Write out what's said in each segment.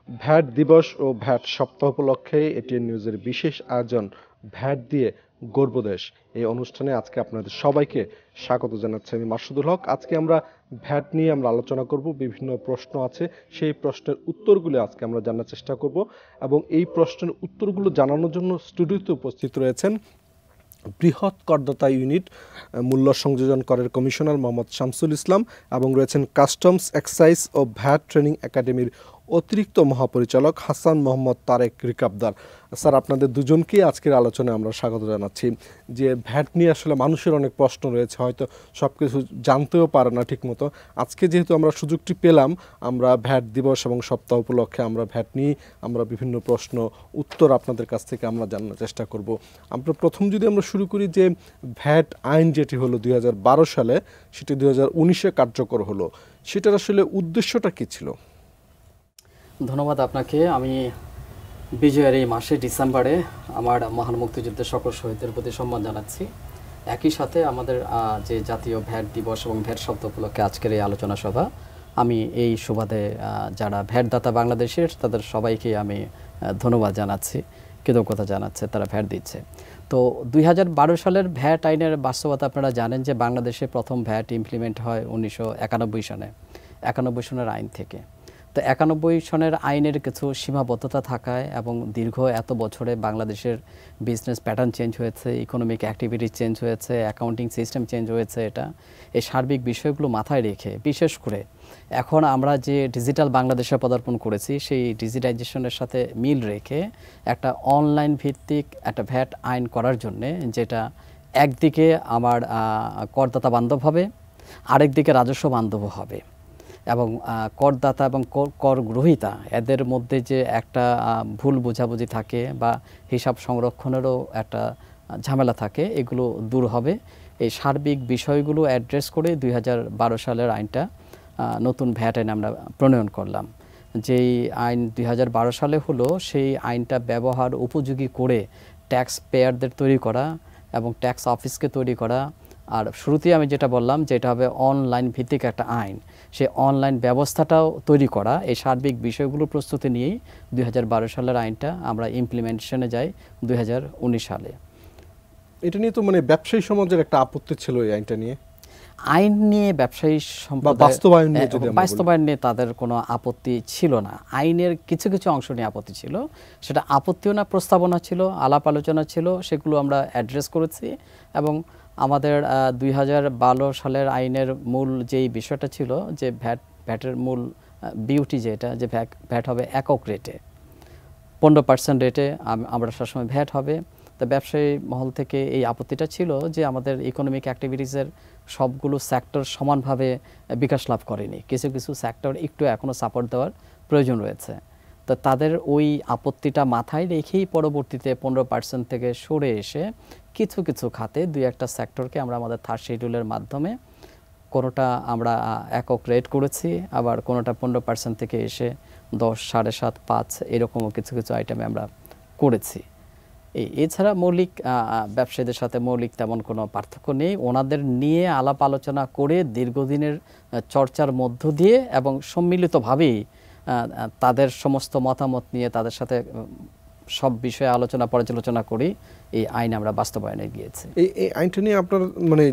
VAT দিবস ও VAT সপ্তাহ উপলক্ষে এটিএন নিউজের বিশেষ আয়োজন ভ্যাট দিয়ে গর্ব দেশ। এই অনুষ্ঠানে আজকে আপনাদের সবাইকে স্বাগত জানাচ্ছি আমি মাসুদুল হক। আজকে আমরা ভ্যাট নিয়ে আলোচনা করব। বিভিন্ন প্রশ্ন আছে, সেই প্রশ্নের উত্তরগুলো আজকে আমরা জানার চেষ্টা করব এবং এই প্রশ্নের উত্তরগুলো জানানোর জন্য স্টুডিওতে উপস্থিত রয়েছেন বৃহৎ করদাতা ইউনিট মূল্য সংযোজন করের কমিশনার মোহাম্মদ শামসুল ইসলাম এবং রয়েছেন কাস্টমস এক্সাইজ ও ভ্যাট ট্রেনিং একাডেমির অতিরিক্ত মহাপরিচালক হাসান মোহাম্মদ তারেক রিকাবদার। স্যার, আপনাদের দুজনকেই আজকের আলোচনায় আমরা স্বাগত জানাচ্ছি। যে ভ্যাট নিয়ে আসলে মানুষের অনেক প্রশ্ন রয়েছে, হয়তো সব কিছু জানতেও পারে না ঠিকমতো। আজকে যেহেতু আমরা সুযোগটি পেলাম, আমরা ভ্যাট দিবস এবং সপ্তাহ উপলক্ষে আমরা ভ্যাট নিয়ে বিভিন্ন প্রশ্ন উত্তর আপনাদের কাছ থেকে আমরা জানার চেষ্টা করব। আমরা প্রথম যদি আমরা শুরু করি যে ভ্যাট আইন যেটি হলো 2012 সালে, সেটি 2019-এ কার্যকর হলো, সেটার আসলে উদ্দেশ্যটা কী ছিল? ধন্যবাদ আপনাকে। আমি বিজয়ের এই মাসে ডিসেম্বরে আমার মহান মুক্তিযুদ্ধের সকল শহীদদের প্রতি সম্মান জানাচ্ছি। একই সাথে আমাদের যে জাতীয় ভ্যাট দিবস এবং ভ্যাট সপ্তাহ উপলক্ষে আজকের এই আলোচনা সভা, আমি এই সুবাদে যারা ভ্যাটদাতা বাংলাদেশের তাদের সবাইকে আমি ধন্যবাদ জানাচ্ছি, কৃতজ্ঞতা জানাচ্ছে তারা ভ্যাট দিচ্ছে। তো 2012 সালের ভ্যাট আইনের বাস্তবতা আপনারা জানেন যে বাংলাদেশে প্রথম ভ্যাট ইমপ্লিমেন্ট হয় 1991 সনে, 91 সনের আইন থেকে। তো 91 সনের আইনের কিছু সীমাবদ্ধতা থাকায় এবং দীর্ঘ এত বছরে বাংলাদেশের বিজনেস প্যাটার্ন চেঞ্জ হয়েছে, ইকোনমিক অ্যাক্টিভিটি চেঞ্জ হয়েছে, অ্যাকাউন্টিং সিস্টেম চেঞ্জ হয়েছে। এই সার্বিক বিষয়গুলো মাথায় রেখে বিশেষ করে এখন আমরা যে ডিজিটাল বাংলাদেশে পদার্পণ করেছি, সেই ডিজিটাইজেশনের সাথে মিল রেখে একটা অনলাইন ভিত্তিক একটা ভ্যাট আইন করার জন্যে, যেটা একদিকে আমার করদাতা বান্ধব হবে, আরেকদিকে রাজস্ব বান্ধব হবে এবং করদাতা এবং কর গ্রহীতা এদের মধ্যে যে একটা ভুল বোঝাবুঝি থাকে বা হিসাব সংরক্ষণেরও একটা ঝামেলা থাকে, এগুলো দূর হবে। এই সার্বিক বিষয়গুলো অ্যাড্রেস করে 2012 সালের আইনটা, নতুন ভ্যাট আইন আমরা প্রণয়ন করলাম। যেই আইন 2012 সালে হলো, সেই আইনটা ব্যবহার উপযোগী করে ট্যাক্স পেয়ারদের তৈরি করা এবং ট্যাক্স অফিসকে তৈরি করা। আর শুরুতেই আমি যেটা বললাম যে এটা হবে অনলাইন ভিত্তিক একটা আইন, সেই অনলাইন ব্যবস্থাটাও তৈরি করা। এই সার্বিক বিষয়গুলো প্রস্তুতি নিয়েই 2012 সালের আইনটা আমরা ইমপ্লিমেন্টেশনে যাই 2019 সালে। এটা নিয়ে তো ব্যবসায়ী সমাজের একটা আপত্তি ছিল এই আইনটা নিয়ে। আইন নিয়ে ব্যবসায়ী বাস্তবায়ন নিয়ে তাদের কোনো আপত্তি ছিল না। আইনের কিছু কিছু অংশ নিয়ে আপত্তি ছিল, সেটা আপত্তিও না, প্রস্তাবনা ছিল, আলাপ আলোচনা ছিল, সেগুলো আমরা অ্যাড্রেস করেছি। এবং আমাদের 2012 সালের আইনের মূল যেই বিষয়টা ছিল যে ভ্যাটের মূল বিউটি যেটা, যে ভ্যাট হবে একক রেটে, 15% রেটে আমরা সবসময় ভ্যাট হবে। তো ব্যবসায়ী মহল থেকে এই আপত্তিটা ছিল যে আমাদের ইকোনমিক অ্যাক্টিভিটিসের সবগুলো সেক্টর সমানভাবে বিকাশ লাভ করেনি, কিছু কিছু সেক্টর একটু এখনও সাপোর্ট দেওয়ার প্রয়োজন রয়েছে। তো তাদের ওই আপত্তিটা মাথায় রেখেই পরবর্তীতে 15% থেকে সরে এসে কিছু কিছু খাতে 2-1টা সেক্টরকে আমরা আমাদের থার্ড শিডিউলের মাধ্যমে কোনোটা আমরা একক রেট করেছি, আবার কোনোটা 15% থেকে এসে 10, 7.5, 5 এরকমও কিছু কিছু আইটেমে আমরা করেছি। এছাড়া মৌলিক ব্যবসায়ীদের সাথে মৌলিক তেমন কোনো পার্থক্য নেই। ওনাদের নিয়ে আলাপ আলোচনা করে দীর্ঘদিনের চর্চার মধ্য দিয়ে এবং সম্মিলিতভাবেই তাদের সমস্ত মতামত নিয়ে তাদের সাথে সব বিষয়ে আলোচনা পর্যালোচনা করি এই আইন আমরা বাস্তবায়নে গিয়েছি। এই আইনটা নিয়ে আপনার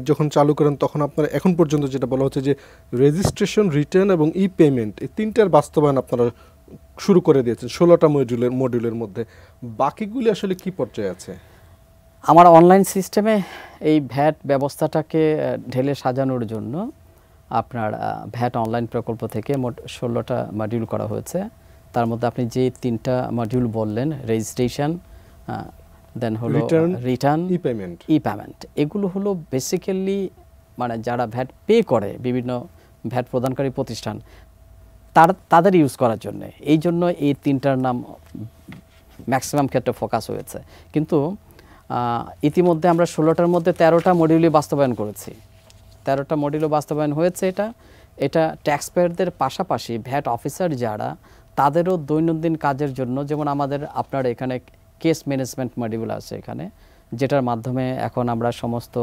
যখন চালু করেন তখন আপনার এখন পর্যন্ত যেটা বলা হচ্ছে যে রেজিস্ট্রেশন, রিটার্ন এবং ই পেমেন্ট, এই তিনটার বাস্তবায়ন আপনারা শুরু করে দিয়েছেন 16টা মডিউলের মধ্যে। বাকিগুলি আসলে কি পর্যায়ে আছে? আমার অনলাইন সিস্টেমে এই ভ্যাট ব্যবস্থাটাকে ঢেলে সাজানোর জন্য আপনার ভ্যাট অনলাইন প্রকল্প থেকে মোট 16টা মডিউল করা হয়েছে। তার মধ্যে আপনি যে 3টা মডিউল বললেন, রেজিস্ট্রেশন, দেন হলো রিটার্ন, ই পেমেন্ট, এগুলো হলো বেসিক্যালি যারা ভ্যাট পে করে বিভিন্ন ভ্যাট প্রদানকারী প্রতিষ্ঠান তাদের ইউজ করার জন্য। এই জন্য এই 3টার নাম ম্যাক্সিমাম ক্ষেত্রে ফোকাস হয়েছে। কিন্তু ইতিমধ্যে আমরা 16টার মধ্যে 13টা মডিউলই বাস্তবায়ন করেছি। 13টা মডিউলও বাস্তবায়ন হয়েছে। এটা ট্যাক্স পেয়ারদের পাশাপাশি ভ্যাট অফিসার যারা, তাদেরও দৈনন্দিন কাজের জন্য, যেমন আমাদের আপনার এখানে কেস ম্যানেজমেন্ট মডিউল আছে এখানে, যেটার মাধ্যমে এখন আমরা সমস্ত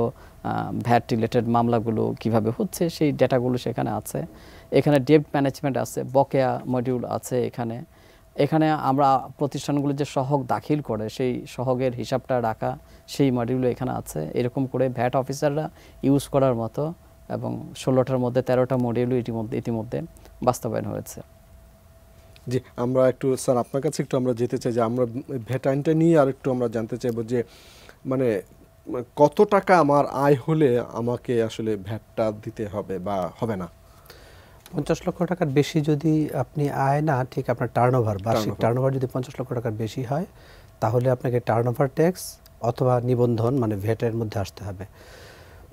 ভ্যাট রিলেটেড মামলাগুলো কিভাবে হচ্ছে সেই ডেটাগুলো সেখানে আছে। এখানে ডেট ম্যানেজমেন্ট আছে, বকেয়া মডিউল আছে এখানে, এখানে আমরা প্রতিষ্ঠানগুলো যে সহগ দাখিল করে সেই সহগের হিসাবটা রাখা, সেই মডিউল এখানে আছে। এরকম করে ভ্যাট অফিসাররা ইউজ করার মতো এবং 16টার মধ্যে 13টা মডিউল ইতিমধ্যে বাস্তবায়ন হয়েছে। জি, আমরা একটু স্যার আপনার কাছে একটু আমরা যেতে চাই যে আমরা ভ্যাট আইনটা নিয়ে আর একটু আমরা জানতে চাইবো যে মানে কত টাকা আমার আয় হলে আমাকে আসলে ভ্যাটটা দিতে হবে বা হবে না। 50 লক্ষ টাকার বেশি যদি আপনি আয় না, ঠিক আপনার টার্নওভার, বার্ষিক টার্নওভার যদি 50 লক্ষ টাকার বেশি হয়, তাহলে আপনাকে টার্নওভার ট্যাক্স অথবা নিবন্ধন মানে ভ্যাটের মধ্যে আসতে হবে।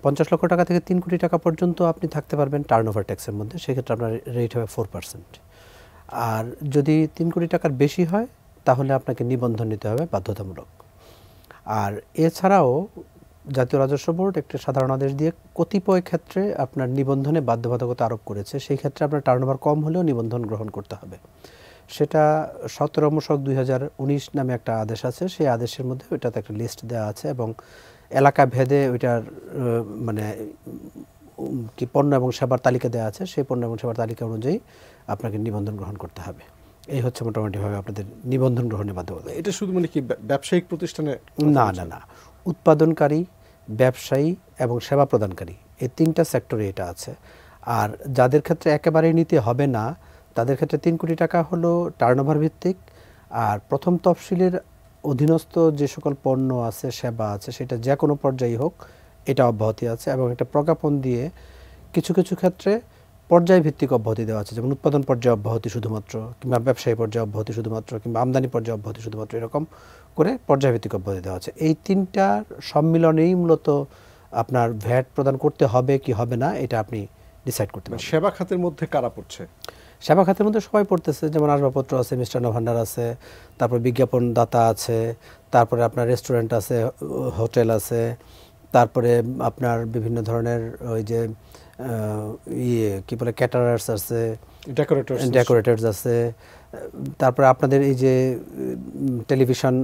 50 লক্ষ টাকা থেকে 3 কোটি টাকা পর্যন্ত আপনি থাকতে পারবেন টার্নওভার ট্যাক্সের মধ্যে, সেক্ষেত্রে আপনার রেট হবে 4%। আর যদি 3 কোটি টাকার বেশি হয় তাহলে আপনাকে নিবন্ধন নিতে হবে বাধ্যতামূলক। আর এছাড়াও জাতীয় রাজস্ব বোর্ড একটি সাধারণ আদেশ দিয়ে কতিপয় ক্ষেত্রে আপনার নিবন্ধনে বাধ্যবাধকতা আরোপ করেছে। সেই ক্ষেত্রে আপনার টার্নওভার কম হলেও নিবন্ধন গ্রহণ করতে হবে। সেটা 17/2019 নামে একটা আদেশ আছে, সেই আদেশের মধ্যে ওইটাতে একটা লিস্ট দেওয়া আছে এবং এলাকা ভেদে ওইটার মানে কি পণ্য এবং সেবার তালিকা দেওয়া আছে, সেই পণ্য এবং সেবার তালিকা অনুযায়ী আপনাকে নিবন্ধন গ্রহণ করতে হবে। এই হচ্ছে মোটামুটিভাবে আপনাদের নিবন্ধন গ্রহণের বাধ্যবাধকতা। এটা শুধু মানে কি ব্যবসায়িক প্রতিষ্ঠানে? না, উৎপাদনকারী, ব্যবসায়ী এবং সেবা প্রদানকারী, এই 3টা সেক্টরে এটা আছে। আর যাদের ক্ষেত্রে একেবারেই নিতে হবে না তাদের ক্ষেত্রে 3 কোটি টাকা হলো টার্নওভার ভিত্তিক। আর প্রথম তফসিলের অধীনস্থ যে সকল পণ্য আছে, সেবা আছে, সেটা যে কোনো পর্যায়ে হোক, এটা অব্যাহতি আছে এবং এটা প্রজ্ঞাপন দিয়ে কিছু কিছু ক্ষেত্রে পর্যায় ভিত্তিক অব্যাহতি দেওয়া আছে, যেমন উৎপাদন পর্যায়ে অব্যাহতি শুধুমাত্র, কিংবা ব্যবসায়ী পর্যায়ে অব্যাহতি শুধুমাত্র, কিংবা আমদানি পর্যায়ে অব্যাহতি শুধুমাত্র, এরকম করে পর্যায়ভিত্তিক অব্যাহতি দেওয়া আছে। এই 3টার সম্মিলনেই মূলত আপনার ভ্যাট প্রদান করতে হবে কি হবে না এটা আপনি ডিসাইড করতে পারবেন। সেবা খাতের মধ্যে কারা পড়ছে? সেবা খাতের মধ্যে সবাই পড়তেছে, যেমন আসবাবপত্র আছে, মিষ্টান্ন ভাণ্ডার আছে, তারপর বিজ্ঞাপন দাতা আছে, তারপরে আপনার রেস্টুরেন্ট আছে, হোটেল আছে, তারপরে আপনার বিভিন্ন ধরনের ওই যে কি বলে ক্যাটারার্স আছে, ডেকোরেটরস আছে, তারপরে আপনাদের এই যে টেলিভিশন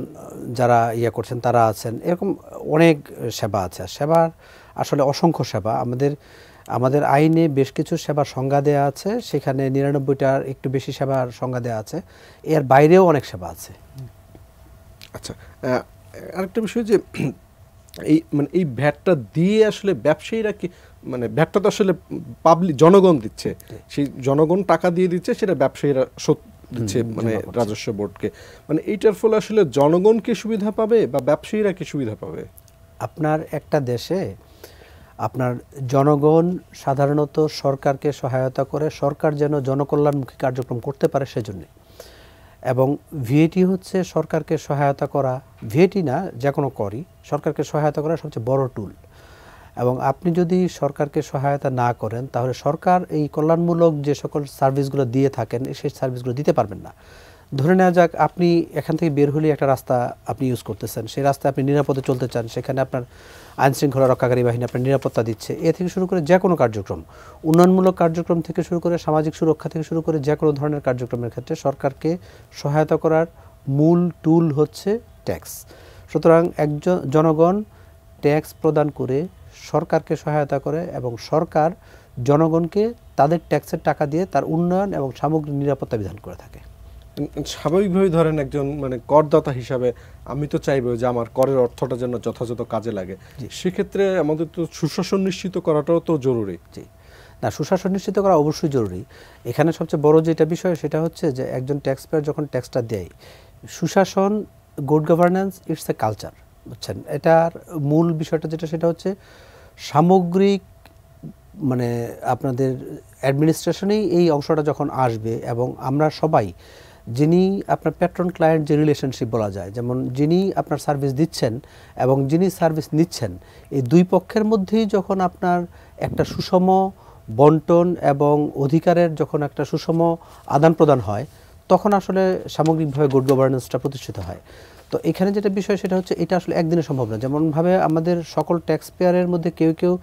যারা করছেন তারা আছেন, এরকম অনেক সেবা আছে। সেবার আসলে অসংখ্য সেবা, আমাদের আইনে বেশ কিছু সেবার সংজ্ঞা দেওয়া আছে, সেখানে 99টার একটু বেশি সেবার সংজ্ঞা দেওয়া আছে, এর বাইরেও অনেক সেবা আছে। আচ্ছা, আরেকটা বিষয় যে এই ভ্যাটটা দিয়ে আসলে ব্যবসায়ীরা কি, মানে ভ্যাটটা তো আসলে পাবলিক জনগণ দিচ্ছে, সেই জনগণ টাকা দিয়ে দিচ্ছে, সেটা ব্যবসায়ীরা শোধ দিচ্ছে মানে রাজস্ব বোর্ডকে, মানে এইটার ফলে আসলে জনগণ কি সুবিধা পাবে বা ব্যবসায়ীরা কি সুবিধা পাবে? আপনার একটা দেশে আপনার জনগণ সাধারণত সরকারকে সহায়তা করে, সরকার যেন জনকল্যাণমুখী কার্যক্রম করতে পারে সেজন্য। এবং ভিএটি হচ্ছে সরকারকে সহায়তা করা, ভিএটি না যে কোনো করই সরকারকে সহায়তা করা সবচেয়ে বড় টুল। এবং আপনি যদি সরকারকে সহায়তা না করেন তাহলে সরকার এই কল্যাণমূলক যে সকল সার্ভিসগুলো দিয়ে থাকেন সেই সার্ভিসগুলো দিতে পারবেন না। ধরে নেওয়া যাক আপনি এখান থেকে বের হলে একটা রাস্তা আপনি ইউজ করতেছেন, সেই রাস্তায় আপনি নিরাপদে চলতে চান, সেখানে আপনার আইনশৃঙ্খলা রক্ষাকারী বাহিনী আপনার নিরাপত্তা দিচ্ছে, এ থেকে শুরু করে যে কোনো কার্যক্রম, উন্নয়নমূলক কার্যক্রম থেকে শুরু করে সামাজিক সুরক্ষা থেকে শুরু করে যে কোনো ধরনের কার্যক্রমের ক্ষেত্রে সরকারকে সহায়তা করার মূল টুল হচ্ছে ট্যাক্স। সুতরাং একজন জনগণ ট্যাক্স প্রদান করে সরকারকে সহায়তা করে এবং সরকার জনগণকে তাদের ট্যাক্সের টাকা দিয়ে তার উন্নয়ন এবং সামগ্রিক নিরাপত্তা বিধান করে থাকে। স্বাভাবিকভাবে ধরেন একজন মানে করদাতা হিসাবে আমি তো চাইবো যে আমার করের অর্থটা যেন যথাযথ কাজে লাগে, সেক্ষেত্রে আমাদের তো সুশাসন নিশ্চিত করাটাও তো জরুরি। জি, না, সুশাসন নিশ্চিত করা অবশ্যই জরুরি। এখানে সবচেয়ে বড় যেটা বিষয় সেটা হচ্ছে যে একজন ট্যাক্স পেয়ার যখন ট্যাক্সটা দেয়, সুশাসন, good governance, it's a culture, বুঝছেন? এটার মূল বিষয়টা যেটা সেটা হচ্ছে সামগ্রিক মানে আপনাদের অ্যাডমিনিস্ট্রেশনেই এই অংশটা যখন আসবে এবং আমরা সবাই যিনি আপনার প্যাট্রন ক্লায়েন্ট যে রিলেশনশিপ বলা যায়, যেমন যিনি আপনার সার্ভিস দিচ্ছেন এবং যিনি সার্ভিস নিচ্ছেন, এই দুই পক্ষের মধ্যেই যখন আপনার একটা সুষম বন্টন এবং অধিকারের যখন একটা সুষম আদান প্রদান হয় তখন আসলে সামগ্রিকভাবে গুড গভর্নেন্সটা প্রতিষ্ঠিত হয়। তো এখানে যেটা বিষয় সেটা হচ্ছে এটা আসলে একদিনে সম্ভব না। যেমনভাবে আমাদের সকল ট্যাক্স পেয়ারের মধ্যে কেউ কেউ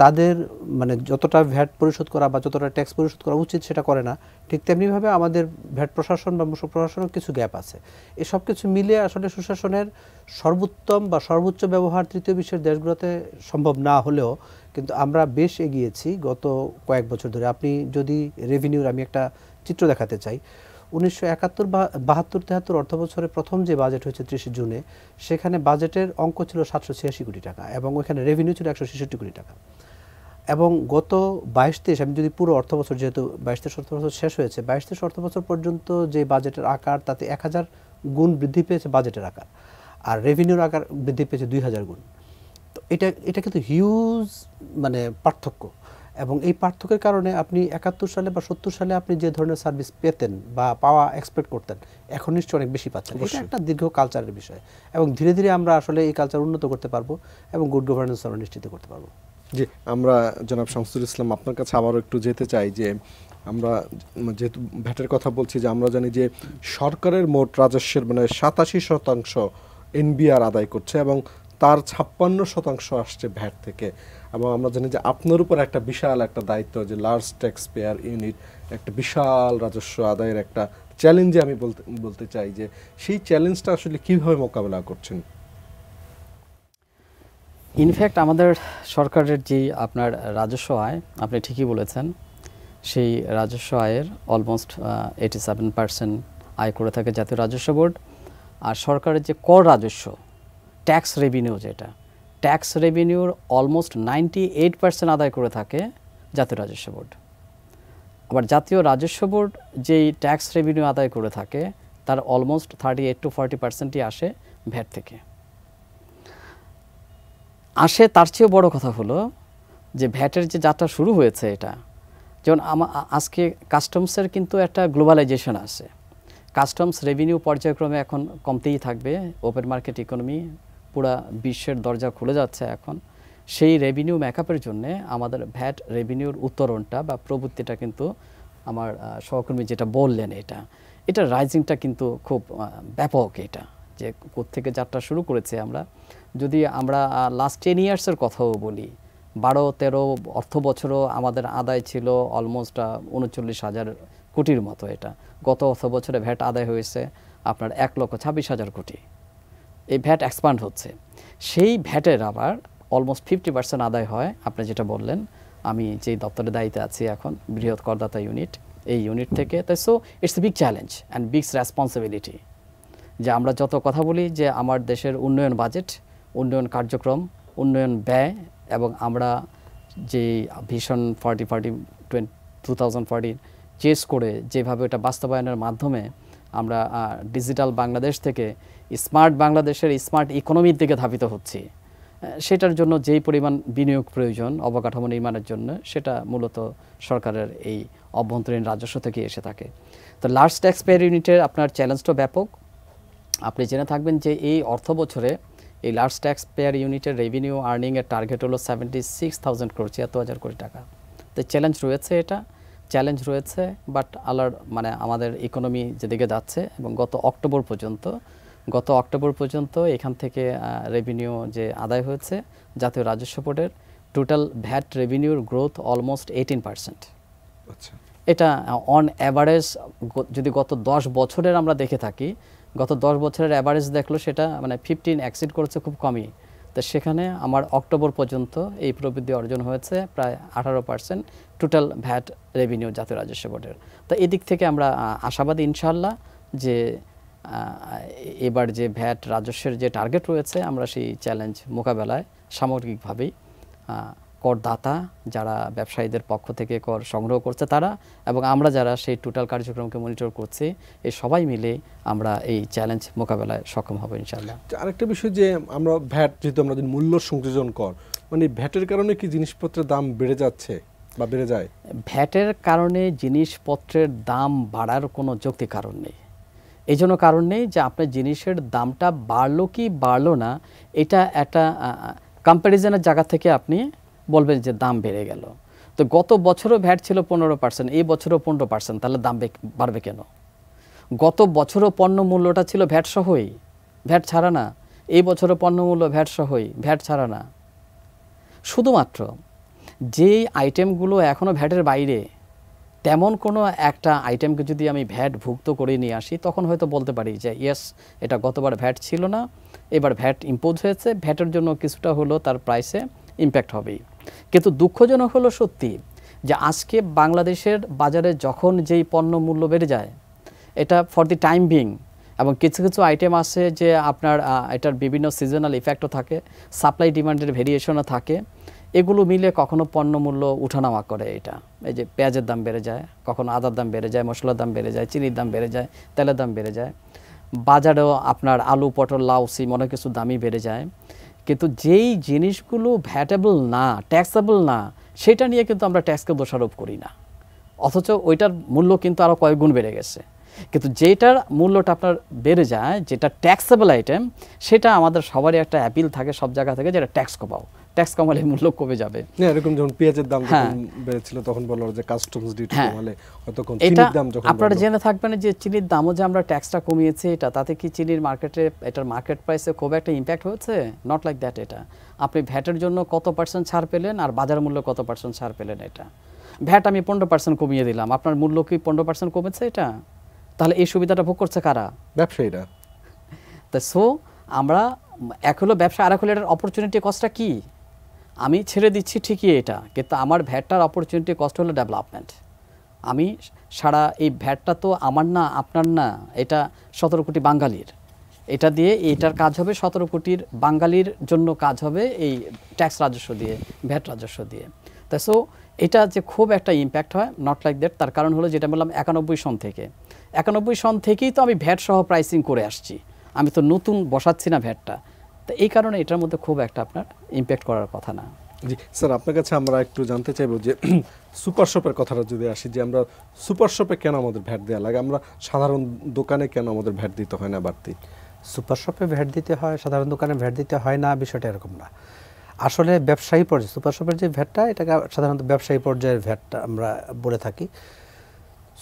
তাদের মানে যতটা ভ্যাট পরিশোধ করা বা যতটা ট্যাক্স পরিশোধ করা উচিত সেটা করে না, ঠিক তেমনিভাবে আমাদের ভ্যাট প্রশাসন বা মূসক প্রশাসনের কিছু গ্যাপ আছে। এসব কিছু মিলিয়ে আসলে সুশাসনের সর্বোত্তম বা সর্বোচ্চ ব্যবহার তৃতীয় বিশ্বের দেশগুলোতে সম্ভব না হলেও কিন্তু আমরা বেশ এগিয়েছি গত কয়েক বছর ধরে। আপনি যদি রেভিনিউর আমি একটা চিত্র দেখাতে চাই, 1971 বা 72-73 অর্থ বছরে প্রথম যে বাজেট হয়েছে 30 জুনে, সেখানে বাজেটের অঙ্ক ছিল 786 কোটি টাকা এবং ওইখানে রেভিনিউ ছিল 166 কোটি টাকা। এবং গত 22-23 আমি যদি পুরো অর্থ বছর, যেহেতু 22-23 অর্থ বছর শেষ হয়েছে, 22-23 অর্থ বছর পর্যন্ত যে বাজেটের আকার, তাতে 1000 গুণ বৃদ্ধি পেয়েছে বাজেটের আকার, আর রেভিনিউর আকার বৃদ্ধি পেয়েছে 2000 গুণ। তো এটা কিন্তু হিউজ মানে পার্থক্য। এবং এই পার্থক্যের কারণে আপনি 71 সালে বা 70 সালে আপনি যে ধরনের সার্ভিস পেতেন বা পাওয়া এক্সপেক্ট করতেন, এখন নিশ্চয়ই অনেক বেশি পাচ্ছেন। এটা একটা দীর্ঘ কালচারের বিষয় এবং ধীরে ধীরে আমরা আসলে এই কালচার উন্নত করতে পারবো এবং গুড গভর্নেন্স আমরা নিশ্চিত করতে পারবো। জি, আমরা জনাব শামসুল ইসলাম আপনার কাছে আবারও একটু যেতে চাই যে আমরা যেহেতু ভ্যাটের কথা বলছি, যে আমরা জানি যে সরকারের মোট রাজস্বের মানে 87% এনবিআর আদায় করছে এবং তার 56% আসছে ভ্যাট থেকে। এবং আমরা জানি যে আপনার উপর একটা বিশাল একটা দায়িত্ব, যে লার্জ ট্যাক্স পেয়ার ইউনিট, একটা বিশাল রাজস্ব আদায়ের একটা চ্যালেঞ্জে আমি বলতে চাই যে সেই চ্যালেঞ্জটা আসলে কীভাবে মোকাবেলা করছেন? ইনফ্যাক্ট আমাদের সরকারের যে আপনার রাজস্ব আয়, আপনি ঠিকই বলেছেন, সেই রাজস্ব আয়ের অলমোস্ট 87% আয় করে থাকে জাতীয় রাজস্ব বোর্ড। আর সরকারের যে কর রাজস্ব, ট্যাক্স রেভিনিউ, যেটা ট্যাক্স রেভিনিউর অলমোস্ট 98% আদায় করে থাকে জাতীয় রাজস্ব বোর্ড। আবার জাতীয় রাজস্ব বোর্ড যেই ট্যাক্স রেভিনিউ আদায় করে থাকে, তার অলমোস্ট 38-40%ই আসে ভ্যাট থেকে। আসে, তার চেয়েও বড় কথা হলো যে ভ্যাটের যে যাত্রা শুরু হয়েছে, এটা যেমন আজকে কাস্টমসের কিন্তু একটা গ্লোবালাইজেশন আছে। কাস্টমস রেভিনিউ পর্যায়ক্রমে এখন কমতেই থাকবে। ওপেন মার্কেট ইকোনমি, পুরা বিশ্বের দরজা খুলে যাচ্ছে এখন। সেই রেভিনিউ মেকআপের জন্যে আমাদের ভ্যাট রেভিনিউর উত্তরণটা বা প্রবৃত্তিটা কিন্তু আমার সহকর্মী যেটা বললেন, এটা রাইজিংটা কিন্তু খুব ব্যাপক। এটা যে কোত্থেকে যাত্রা শুরু করেছে, যদি আমরা লাস্ট 10 ইয়ার্সের কথাও বলি, 12-13 অর্থ বছরও আমাদের আদায় ছিল অলমোস্ট 39,000 কোটির মতো। এটা গত অর্থ বছরে ভ্যাট আদায় হয়েছে আপনার 1,26,000 কোটি। এই ভ্যাট এক্সপান্ড হচ্ছে। সেই ভ্যাটের আবার অলমোস্ট 50% আদায় হয়, আপনি যেটা বললেন, আমি যেই দপ্তরের দায়িত্বে আছি এখন, বৃহৎ করদাতা ইউনিট, এই ইউনিট থেকে। তাই so it's a big challenge and big responsibility, যে আমরা যত কথা বলি যে আমার দেশের উন্নয়ন বাজেট, উন্নয়ন কার্যক্রম, উন্নয়ন ব্যয়, এবং আমরা যে ভিশন 2040 চেস করে যেভাবে এটা বাস্তবায়নের মাধ্যমে আমরা ডিজিটাল বাংলাদেশ থেকে স্মার্ট বাংলাদেশের স্মার্ট ইকোনমির দিকে ধাবিত হচ্ছি, সেটার জন্য যেই পরিমাণ বিনিয়োগ প্রয়োজন অবকাঠামো নির্মাণের জন্য, সেটা মূলত সরকারের এই অভ্যন্তরীণ রাজস্ব থেকে এসে থাকে। তো লার্জ ট্যাক্স পেয়ার ইউনিটের আপনার চ্যালেঞ্জটা ব্যাপক। আপনি জেনে থাকবেন যে এই অর্থ বছরে এই লার্জ ট্যাক্স পেয়ার ইউনিটের রেভিনিউ আর্নিংয়ের টার্গেট হলো 76,000 crore, 76,000 কোটি টাকা। তো চ্যালেঞ্জ রয়েছে, এটা চ্যালেঞ্জ রয়েছে, বাট আল্লাহর মানে আমাদের ইকোনমি যেদিকে যাচ্ছে, এবং গত অক্টোবর পর্যন্ত এখান থেকে রেভিনিউ যে আদায় হয়েছে জাতীয় রাজস্ব বোর্ডের, টোটাল ভ্যাট রেভিনিউর গ্রোথ অলমোস্ট 18%। আচ্ছা, এটা অন অ্যাভারেজ যদি গত 10 বছরের আমরা দেখে থাকি, গত 10 বছরের অ্যাভারেজ দেখলো সেটা মানে 15 এক্সিড করেছে খুব কমই। তো সেখানে আমার অক্টোবর পর্যন্ত এই প্রবৃদ্ধি অর্জন হয়েছে প্রায় 18% টোটাল ভ্যাট রেভিনিউ জাতীয় রাজস্ব বোর্ডের। তো এদিক থেকে আমরা আশাবাদী ইনশাআল্লাহ যে এবার যে ভ্যাট রাজস্বের যে টার্গেট রয়েছে, আমরা সেই চ্যালেঞ্জ মোকাবেলায় সামগ্রিকভাবেই করদাতা, যারা ব্যবসায়ীদের পক্ষ থেকে কর সংগ্রহ করছে তারা, এবং আমরা যারা সেই টোটাল কার্যক্রমকে মনিটর করছি, এই সবাই মিলে আমরা এই চ্যালেঞ্জ মোকাবেলায় সক্ষম হব ইনশাআল্লাহ। আরেকটা বিষয় যে আমরা ভ্যাট, যেহেতু আমরা মূল্য সংযোজন কর, মানে ভ্যাটের কারণে কি জিনিসপত্রের দাম বেড়ে যাচ্ছে বা বেড়ে যায়? ভ্যাটের কারণে জিনিসপত্রের দাম বাড়ার কোনো যৌক্তিক কারণ নেই। এই জন্য কারণ নেই যে আপনার জিনিসের দামটা বাড়লো কি বাড়লো না, এটা একটা কম্প্যারিজনের জায়গা থেকে আপনি বলবেন যে দাম বেড়ে গেল। তো গত বছরও ভ্যাট ছিল 15%, এই বছরও 15%, তাহলে দাম বাড়বে কেন? গত বছরও পণ্য মূল্যটা ছিল ভ্যাট সহই, ভ্যাট ছাড়া না। এই বছরও পণ্য মূল্য ভ্যাট সহই, ভ্যাট ছাড়া না। শুধুমাত্র যেই আইটেমগুলো এখনও ভ্যাটের বাইরে, তেমন কোনো একটা আইটেমকে যদি আমি ভ্যাট ভুক্ত করে নিয়ে আসি, তখন হয়তো বলতে পারি যে ইয়েস, এটা গতবার ভ্যাট ছিল না, এবার ভ্যাট ইম্পোজ হয়েছে, ভ্যাটের জন্য কিছুটা হলো তার প্রাইসে ইম্প্যাক্ট হবেই। কিন্তু দুঃখজনক হলো সত্যি যে আজকে বাংলাদেশের বাজারে যখন যেই পণ্য মূল্য বেড়ে যায়, এটা ফর দি টাইম বিং। এবং কিছু কিছু আইটেম আছে যে আপনার এটার বিভিন্ন সিজনাল ইফেক্টও থাকে, সাপ্লাই ডিমান্ডের ভেরিয়েশনও থাকে, এগুলো মিলে কখনো পণ্য মূল্য উঠানামা করে। এটা এই যে পেঁয়াজের দাম বেড়ে যায়, কখনো আদার দাম বেড়ে যায়, মশলার দাম বেড়ে যায়, চিনির দাম বেড়ে যায়, তেলের দাম বেড়ে যায়, বাজারেও আপনার আলু, পটল, লাউ, সিম অনেক কিছু দামই বেড়ে যায়। কিন্তু যেই জিনিসগুলো ভ্যাটেবল না, ট্যাক্সেবল না, সেটা নিয়ে কিন্তু আমরা ট্যাক্সকে দোষারোপ করি না, অথচ ওইটার মূল্য কিন্তু আরও কয়েক গুণ বেড়ে গেছে। কিন্তু যেটার মূল্যটা আপনার বেড়ে যায়, যেটা ট্যাক্সেবল আইটেম, সেটা আমাদের সবারই একটা অ্যাপিল থাকে সব জায়গা থেকে, যেটা ট্যাক্স কমাও, ট্যাক্স কমালে মূল্য কমে যাবে। না, এরকম যখন পেঁয়াজের দাম যখন বেড়েছিল তখন বলল যে কাস্টমস ডিউটি কমালে, তখন চিনির দাম যখন আপনারা জেনে থাকবেন যে চিনির দামও যে আমরা ট্যাক্সটা কমিয়েছি, এটা তাতে কি চিনির মার্কেটে, এটার মার্কেট প্রাইসে খুব একটা ইম্প্যাক্ট হয়েছে? Not like that. এটা আপনি ভ্যাটের জন্য কত % ছাড় পেলেন আর বাজার মূল্য কত % ছাড় পেলেন, এটা ভ্যাট আমি 15% কমিয়ে দিলাম, আপনার মূল্য কি 15% কমেছে? এটা তাহলে এই সুবিধাটা ভোগ করছে কারা? ব্যবসায়ীরা। তা সো আমরা এক হলো ব্যবসা, আর এক হলো এটার অপরচুনিটি কস্টটা কি? আমি ছেড়ে দিচ্ছি ঠিকই এটা, কিন্তু আমার ভ্যাটটার অপরচুনিটি কস্ট হলো ডেভেলপমেন্ট। আমি সারা এই ভ্যাটটা তো আমার না, আপনার না, এটা 17 কোটি বাঙালির। এটা দিয়ে এইটার কাজ হবে 17 কোটির বাঙালির জন্য, কাজ হবে এই ট্যাক্স রাজস্ব দিয়ে, ভ্যাট রাজস্ব দিয়ে। তাই সো এটা যে খুব একটা ইম্প্যাক্ট হয়, নট লাইক দ্যাট। তার কারণ হলো যেটা বললাম 91 সন থেকে, 91 সন থেকেই তো আমি ভ্যাট সহ প্রাইসিং করে আসছি, আমি তো নতুন বসাচ্ছি না ভ্যাটটা। তো এই কারণে এটার মধ্যে খুব একটা আপনার ইম্প্যাক্ট করার কথা না। জি স্যার, আপনার কাছে আমরা একটু জানতে চাইবো যে সুপার শপের কথাটা যদি আসি, যে আমরা সুপার শপে কেন আমাদের ভ্যাট দেওয়া লাগে, আমরা সাধারণ দোকানে কেন আমাদের ভ্যাট দিতে হয় না বাড়তি? সুপার শপে ভ্যাট দিতে হয়, সাধারণ দোকানে ভ্যাট দিতে হয় না, বিষয়টা এরকম না। আসলে ব্যবসায়ী পর্যায়ে সুপার শপের যে ভ্যাটটা, এটাকে সাধারণত ব্যবসায়ী পর্যায়ের ভ্যাটটা আমরা বলে থাকি।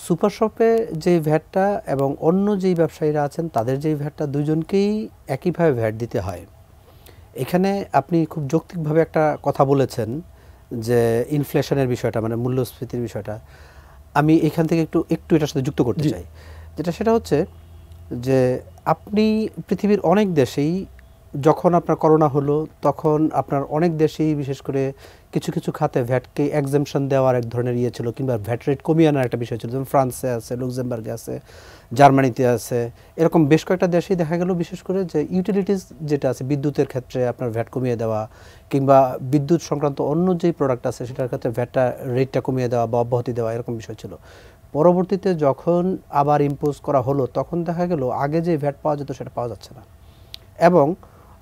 সুপার শপে যে ভ্যাটটা এবং অন্য যেই ব্যবসায়ীরা আছেন তাদের যেই ভ্যাটটা, দুজনকেই একইভাবে ভ্যাট দিতে হয়। এখানে আপনি খুব যৌক্তিকভাবে একটা কথা বলেছেন যে ইনফ্লেশনের বিষয়টা, মানে মূল্যস্ফীতির বিষয়টা, আমি এখান থেকে একটু এটার সাথে যুক্ত করতে চাই। সেটা হচ্ছে যে আপনি পৃথিবীর অনেক দেশেই, যখন আপনার করোনা হলো তখন আপনার অনেক দেশেই বিশেষ করে কিছু কিছু খাতে ভ্যাটকে এক্সেমশন দেওয়ার এক ধরনের ইয়ে ছিল, কিংবা ভ্যাট রেট কমিয়ে আনার একটা বিষয় ছিল। যেমন ফ্রান্সে আছে, লুক্সেমবার্গে আছে, জার্মানিতে আছে, এরকম বেশ কয়েকটা দেশেই দেখা গেল বিশেষ করে যে ইউটিলিটিস যেটা আছে, বিদ্যুতের ক্ষেত্রে আপনার ভ্যাট কমিয়ে দেওয়া, কিংবা বিদ্যুৎ সংক্রান্ত অন্য যেই প্রোডাক্ট আছে সেটার ক্ষেত্রে ভ্যাটটা রেটটা কমিয়ে দেওয়া বা অব্যাহতি দেওয়া, এরকম বিষয় ছিল। পরবর্তীতে যখন আবার ইম্পোজ করা হলো তখন দেখা গেল আগে যে ভ্যাট পাওয়া যেত সেটা পাওয়া যাচ্ছে না। এবং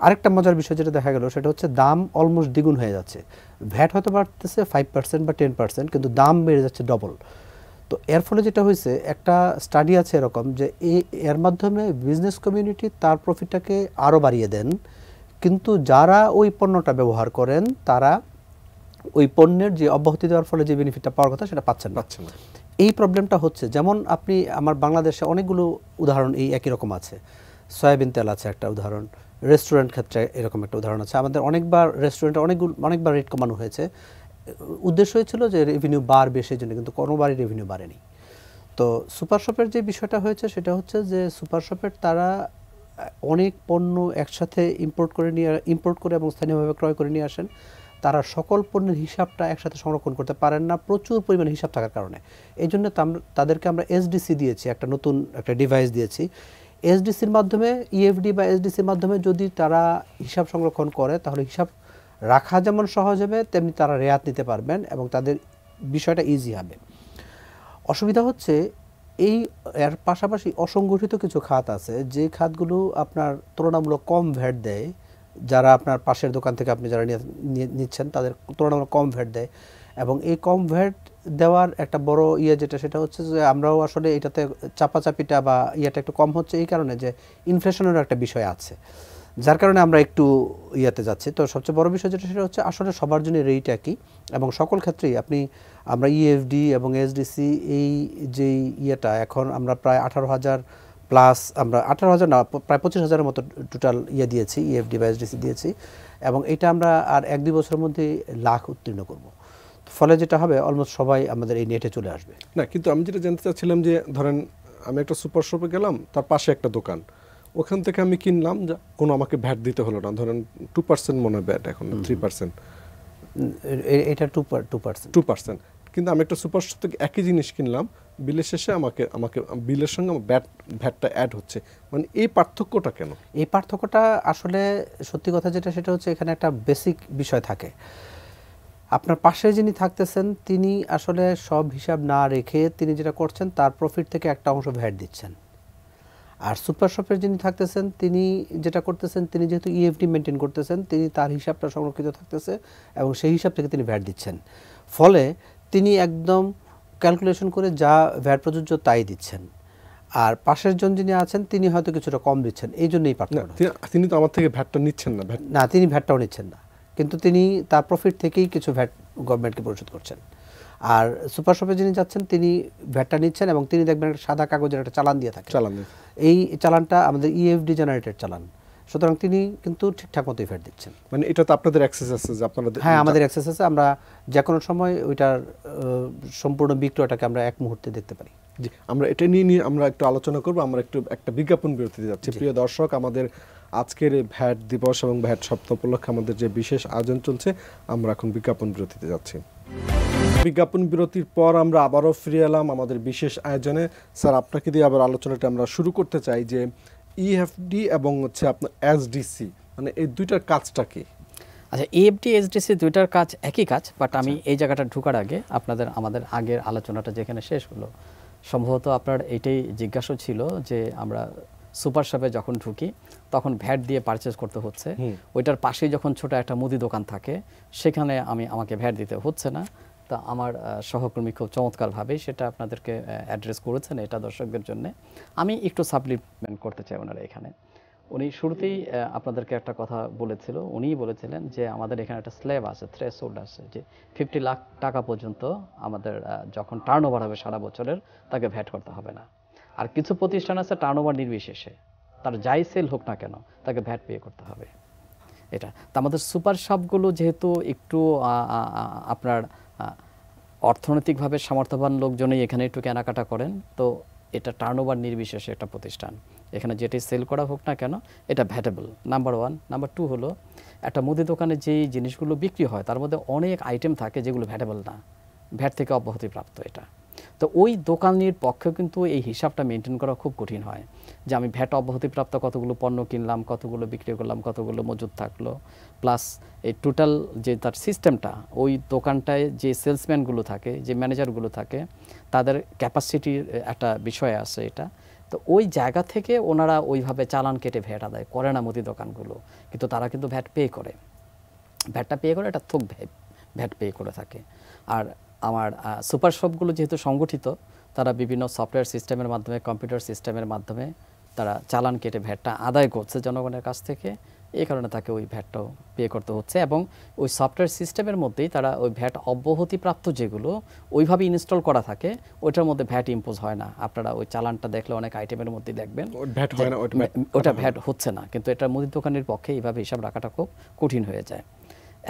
আরেকটা মজার বিষয় যেটা দেখা গেল সেটা হচ্ছে দাম অলমোস্ট দ্বিগুণ হয়ে যাচ্ছে। ভ্যাট হয়তো বাড়তেছে 5% বা 10%, কিন্তু দাম বেড়ে যাচ্ছে ডবল। তো এর ফলে যেটা হয়েছে, একটা স্টাডি আছে এরকম যে এর মাধ্যমে বিজনেস কমিউনিটি তার প্রফিটটাকে আরও বাড়িয়ে দেন, কিন্তু যারা ওই পণ্যটা ব্যবহার করেন তারা ওই পণ্যের যে অব্যাহতি দেওয়ার ফলে যে বেনিফিটটা পাওয়ার কথা সেটা পাচ্ছেন না। এই প্রবলেমটা হচ্ছে, যেমন আপনি আমার বাংলাদেশে অনেকগুলো উদাহরণ এই একই রকম আছে। সয়াবিন তেল আছে একটা উদাহরণ, রেস্টুরেন্ট ক্ষেত্রে এরকম একটা উদাহরণ আছে। আমাদের অনেকবার রেস্টুরেন্টে অনেকবার রেট কমানো হয়েছে, উদ্দেশ্য হয়েছিল যে রেভিনিউ বাড়বে সেই জন্য, কিন্তু কোনোবারই রেভিনিউ বাড়েনি। তো সুপার শপের যে বিষয়টা হয়েছে সেটা হচ্ছে যে সুপার শপের তারা অনেক পণ্য একসাথে ইম্পোর্ট করে এবং স্থানীয়ভাবে ক্রয় করে নিয়ে আসেন। তারা সকল পণ্যের হিসাবটা একসাথে সংরক্ষণ করতে পারেন না, প্রচুর পরিমাণে হিসাব থাকার কারণে। এই জন্য তাদেরকে আমরা এসডিসি দিয়েছি, একটা নতুন একটা ডিভাইস দিয়েছি। এসডিসির মাধ্যমে, ইএফডি বা এসডিসির মাধ্যমে যদি তারা হিসাব সংরক্ষণ করে তাহলে হিসাব রাখা যেমন সহজ হবে, তেমনি তারা রেয়াত নিতে পারবেন এবং তাদের বিষয়টা ইজি হবে। অসুবিধা হচ্ছে এর পাশাপাশি অসংগঠিত কিছু খাত আছে, যে খাতগুলো আপনার তুলনামূলক কম ভ্যাট দেয়। যারা আপনার পাশের দোকান থেকে আপনি যারা নিচ্ছেন তাদের তুলনামূলক কম ভ্যাট দেয়, এবং এই কম ভ্যাট দেওয়ার একটা বড় যেটা সেটা হচ্ছে যে আমরাও আসলে এটাতে চাপাচাপিটা বা ইয়েটা একটু কম হচ্ছে এই কারণে যে ইনফ্লেশনেরও একটা বিষয় আছে, যার কারণে আমরা একটু যাচ্ছি। তো সবচেয়ে বড় বিষয় যেটা সেটা হচ্ছে আসলে সবার জন্য রেট একই, এবং সকল ক্ষেত্রেই আমরা ইএফডি এবং এসডিসি এই যে এখন আমরা প্রায় 18,000 প্লাস, আমরা 18,000 না, প্রায় 25,000-এর মতো টোটাল দিয়েছি, ইএফডি বা এসডিসি দিয়েছি, এবং এটা আমরা আর 1-2 বছরের মধ্যে লাখ উত্তীর্ণ করব। ফলে যেটা হবে অলমোস্ট সবাই আমাদের এই নেটে চলে আসবে। না, কিন্তু আমি যেটা জানতে চাচ্ছিলাম যে ধরেন আমি একটা সুপার শপে গেলাম, তার পাশে একটা দোকান, ওখান থেকে আমি কিনলাম, যা কোনো আমাকে ভ্যাট দিতে হলো না, ধরেন 2% মনে হয় ভ্যাট, এখন 3%, এটা 2%। কিন্তু আমি একটা সুপার শপ থেকে একই জিনিস কিনলাম, বিলের শেষে আমাকে আমাকে বিলের সঙ্গে ভ্যাটটা অ্যাড হচ্ছে, মানে এই পার্থক্যটা কেন? এই পার্থক্যটা আসলে সত্যি কথা যেটা সেটা হচ্ছে এখানে একটা বেসিক বিষয় থাকে। আপনার পাশে যিনি থাকতেছেন তিনি আসলে সব হিসাব না রেখে তিনি যেটা করছেন তার প্রফিট থেকে একটা অংশ ভ্যাট দিচ্ছেন। আর সুপার শপের যিনি থাকতেছেন তিনি যেটা করতেছেন, তিনি যেহেতু ইএফডি মেনটেন করতেছেন, তিনি তার হিসাবটা সংরক্ষিত থাকতেছে এবং সেই হিসাব থেকে তিনি ভ্যাট দিচ্ছেন। ফলে তিনি একদম ক্যালকুলেশন করে যা ভ্যাট প্রযোজ্য তাই দিচ্ছেন। আর পাশের জন যিনি আছেন তিনি হয়তো কিছুটা কম দিচ্ছেন, এই জন্যই পার্থক্য। তিনি তো আমার থেকে ভ্যাটটা নিচ্ছেন না, না, তিনি ভ্যাটটাও নিচ্ছেন না, কিন্তু তিনি তার প্রফিট থেকেই কিছু ভ্যাট গভর্নমেন্টকে পরিশোধ করছেন। আর সুপার শপে যিনি যাচ্ছেন তিনি ভ্যাটটা নিচ্ছেন এবং তিনি দেখবেন একটা সাদা কাগজের একটা চালান দিয়ে থাকেন। এই চালানটা আমাদের ইএফডি জেনারেটেড চালান, সুতরাং তিনি কিন্তু ঠিকঠাক মতোই ভ্যাট দিচ্ছেন। মানে এটা তো আপনাদের অ্যাক্সেস আছে যে আপনারা? হ্যাঁ, আমাদের অ্যাক্সেস আছে, আমরা যে কোনো সময় ওইটার সম্পূর্ণ বিক্রয়টাকে আমরা এক মুহূর্তে দেখতে পারি। জি, আমরা এটা নিয়ে আমরা একটু আলোচনা করব। আমরা একটু একটা বিজ্ঞাপন বিরতিতে যাচ্ছি। প্রিয় দর্শক, আমাদের আজকের এই ভ্যাট দিবস এবং ভ্যাট সপ্তাহ উপলক্ষে আমাদের যে বিশেষ আয়োজন চলছে, আমরা এখন বিজ্ঞাপন বিরতিতে যাচ্ছি। বিজ্ঞাপন বিরতির পর আমরা আবারও ফিরে এলাম আমাদের বিশেষ আয়োজনে। স্যার, আপনাকে দিয়ে আবার আলোচনাটা আমরা শুরু করতে চাই যে ইএফডি এবং হচ্ছে আপনার এসডিসি, মানে এই দুইটার কাজটা কি? আচ্ছা, ইএফডি এসডিসি দুইটার কাজ একই কাজ, বাট আমি এই জায়গাটা ঢোকার আগে আমাদের আগের আলোচনাটা যেখানে শেষ হলো, সম্ভবত আপনার এইটাই জিজ্ঞাসা ছিল যে আমরা সুপার শপে যখন ঢুকি তখন ভ্যাট দিয়ে পারচেজ করতে হচ্ছে, ওইটার পাশেই যখন ছোট একটা মুদি দোকান থাকে সেখানে আমাকে ভ্যাট দিতে হচ্ছে না। তা আমার সহকর্মী খুব চমৎকারভাবেই সেটা আপনাদেরকে অ্যাড্রেস করেছেন, এটা দর্শকদের জন্য আমি একটু সাপ্লিমেন্ট করতে চাই। ওনারা এখানে উনি শুরুতেই আপনাদেরকে একটা কথা বলেছিল, উনিই বলেছিলেন যে আমাদের এখানে একটা স্ল্যাব আছে, থ্রেশহোল্ড আছে, যে 50 লাখ টাকা পর্যন্ত আমাদের যখন টার্নওভার হবে সারা বছরের তাকে ভ্যাট করতে হবে না। আর কিছু প্রতিষ্ঠান আছে টার্নওভার নির্বিশেষে তার যাই সেল হোক না কেন তাকে ভ্যাট পে করতে হবে। এটা তো আমাদের সুপার শপগুলো যেহেতু একটু আপনার অর্থনৈতিকভাবে সামর্থ্যবান লোকজনই এখানে একটু কেনাকাটা করেন, তো এটা টার্নওভার নির্বিশেষে একটা প্রতিষ্ঠান, এখানে যেটাই সেল করা হোক না কেন এটা ভ্যাটেবল, নাম্বার 1। নাম্বার 2 হলো একটা মুদি দোকানে যেই জিনিসগুলো বিক্রি হয় তার মধ্যে অনেক আইটেম থাকে যেগুলো ভ্যাটেবল না, ভ্যাট থেকে অব্যাহতিপ্রাপ্ত। এটা তো ওই দোকানের পক্ষে কিন্তু এই হিসাবটা মেনটেন করা খুব কঠিন হয়, যে আমি ভ্যাট অব্যাহতিপ্রাপ্ত কতগুলো পণ্য কিনলাম, কতগুলো বিক্রি করলাম, কতগুলো মজুদ থাকলো, প্লাস এই টোটাল যে তার সিস্টেমটা, ওই দোকানটায় যে সেলসম্যানগুলো থাকে, যে ম্যানেজারগুলো থাকে, তাদের ক্যাপাসিটির একটা বিষয় আছে এটা। তো ওই জায়গা থেকে ওনারা ওইভাবে চালান কেটে ভ্যাট আদায় করে না মুদি দোকানগুলো, কিন্তু তারা কিন্তু ভ্যাট পে করে, ভ্যাটটা পে করে, এটা থোক ভ্যাট পে করে থাকে। আর আমার সুপার শপগুলো যেহেতু সংগঠিত, তারা বিভিন্ন সফটওয়্যার সিস্টেমের মাধ্যমে, কম্পিউটার সিস্টেমের মাধ্যমে তারা চালান কেটে ভ্যাটটা আদায় করছে জনগণের কাছ থেকে, এই কারণে তাকে ওই ভ্যাটটাও পে করতে হচ্ছে। এবং ওই সফটওয়্যার সিস্টেমের মধ্যেই তারা ওই ভ্যাট অব্যাহতিপ্রাপ্ত যেগুলো ওইভাবে ইনস্টল করা থাকে, ওইটার মধ্যে ভ্যাট ইম্পোজ হয় না। আপনারা ওই চালানটা দেখলে অনেক আইটেমের মধ্যে দেখবেন ওটা ভ্যাট হচ্ছে না, কিন্তু এটা মুদির দোকানের পক্ষে এইভাবে হিসাব রাখাটা খুব কঠিন হয়ে যায়।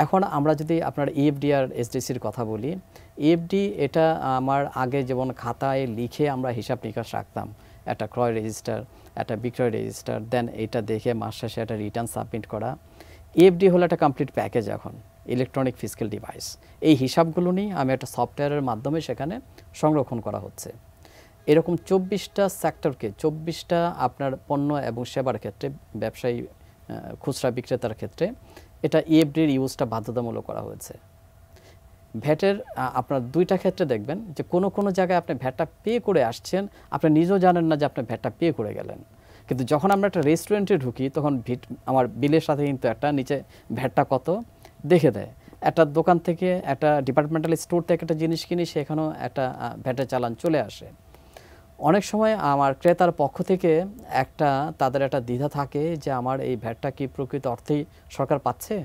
এখন আমরা যদি আপনার ইএফডি আর এসডিসির কথা বলি, ইএফডি এটা আমার আগে যেমন খাতায় লিখে আমরা হিসাব নিকাশ রাখতাম, একটা ক্রয় রেজিস্টার, একটা বিক্রয় রেজিস্টার, দেন এটা দেখে মাস শেষে একটা রিটার্ন সাবমিট করা। ইএফডি হলো একটা কমপ্লিট প্যাকেজ, এখন ইলেকট্রনিক ফিজিক্যাল ডিভাইস। এই হিসাবগুলো নিয়ে আমি একটা সফটওয়্যারের মাধ্যমে সেখানে সংরক্ষণ করা হচ্ছে। এরকম 24টা সেক্টরকে, 24টা আপনার পণ্য এবং সেবার ক্ষেত্রে, ব্যবসায়ী খুচরা বিক্রেতার ক্ষেত্রে এটা ইএফডির ইউজটা বাধ্যতামূলক করা হয়েছে। ভ্যাটের আপনার দুইটা ক্ষেত্রে দেখবেন যে কোনো জায়গায় আপনি ভ্যাটটা পে করে আসছেন, আপনি নিজেও জানেন না যে আপনি ভ্যাটটা পে করে গেলেন, কিন্তু যখন আমরা একটা রেস্টুরেন্টে ঢুকি তখন আমার বিলের সাথে কিন্তু একটা নিচে ভ্যাটটা কত দেখে দেয়। একটা দোকান থেকে, একটা ডিপার্টমেন্টাল স্টোর থেকে একটা জিনিস কিনি, সেখানেও একটা ভ্যাটের চালান চলে আসে। অনেক সময় আমার ক্রেতার পক্ষ থেকে তাদের একটা দ্বিধা থাকে যে আমার এই ভ্যাটটা কি প্রকৃত অর্থেই সরকার পাচ্ছে,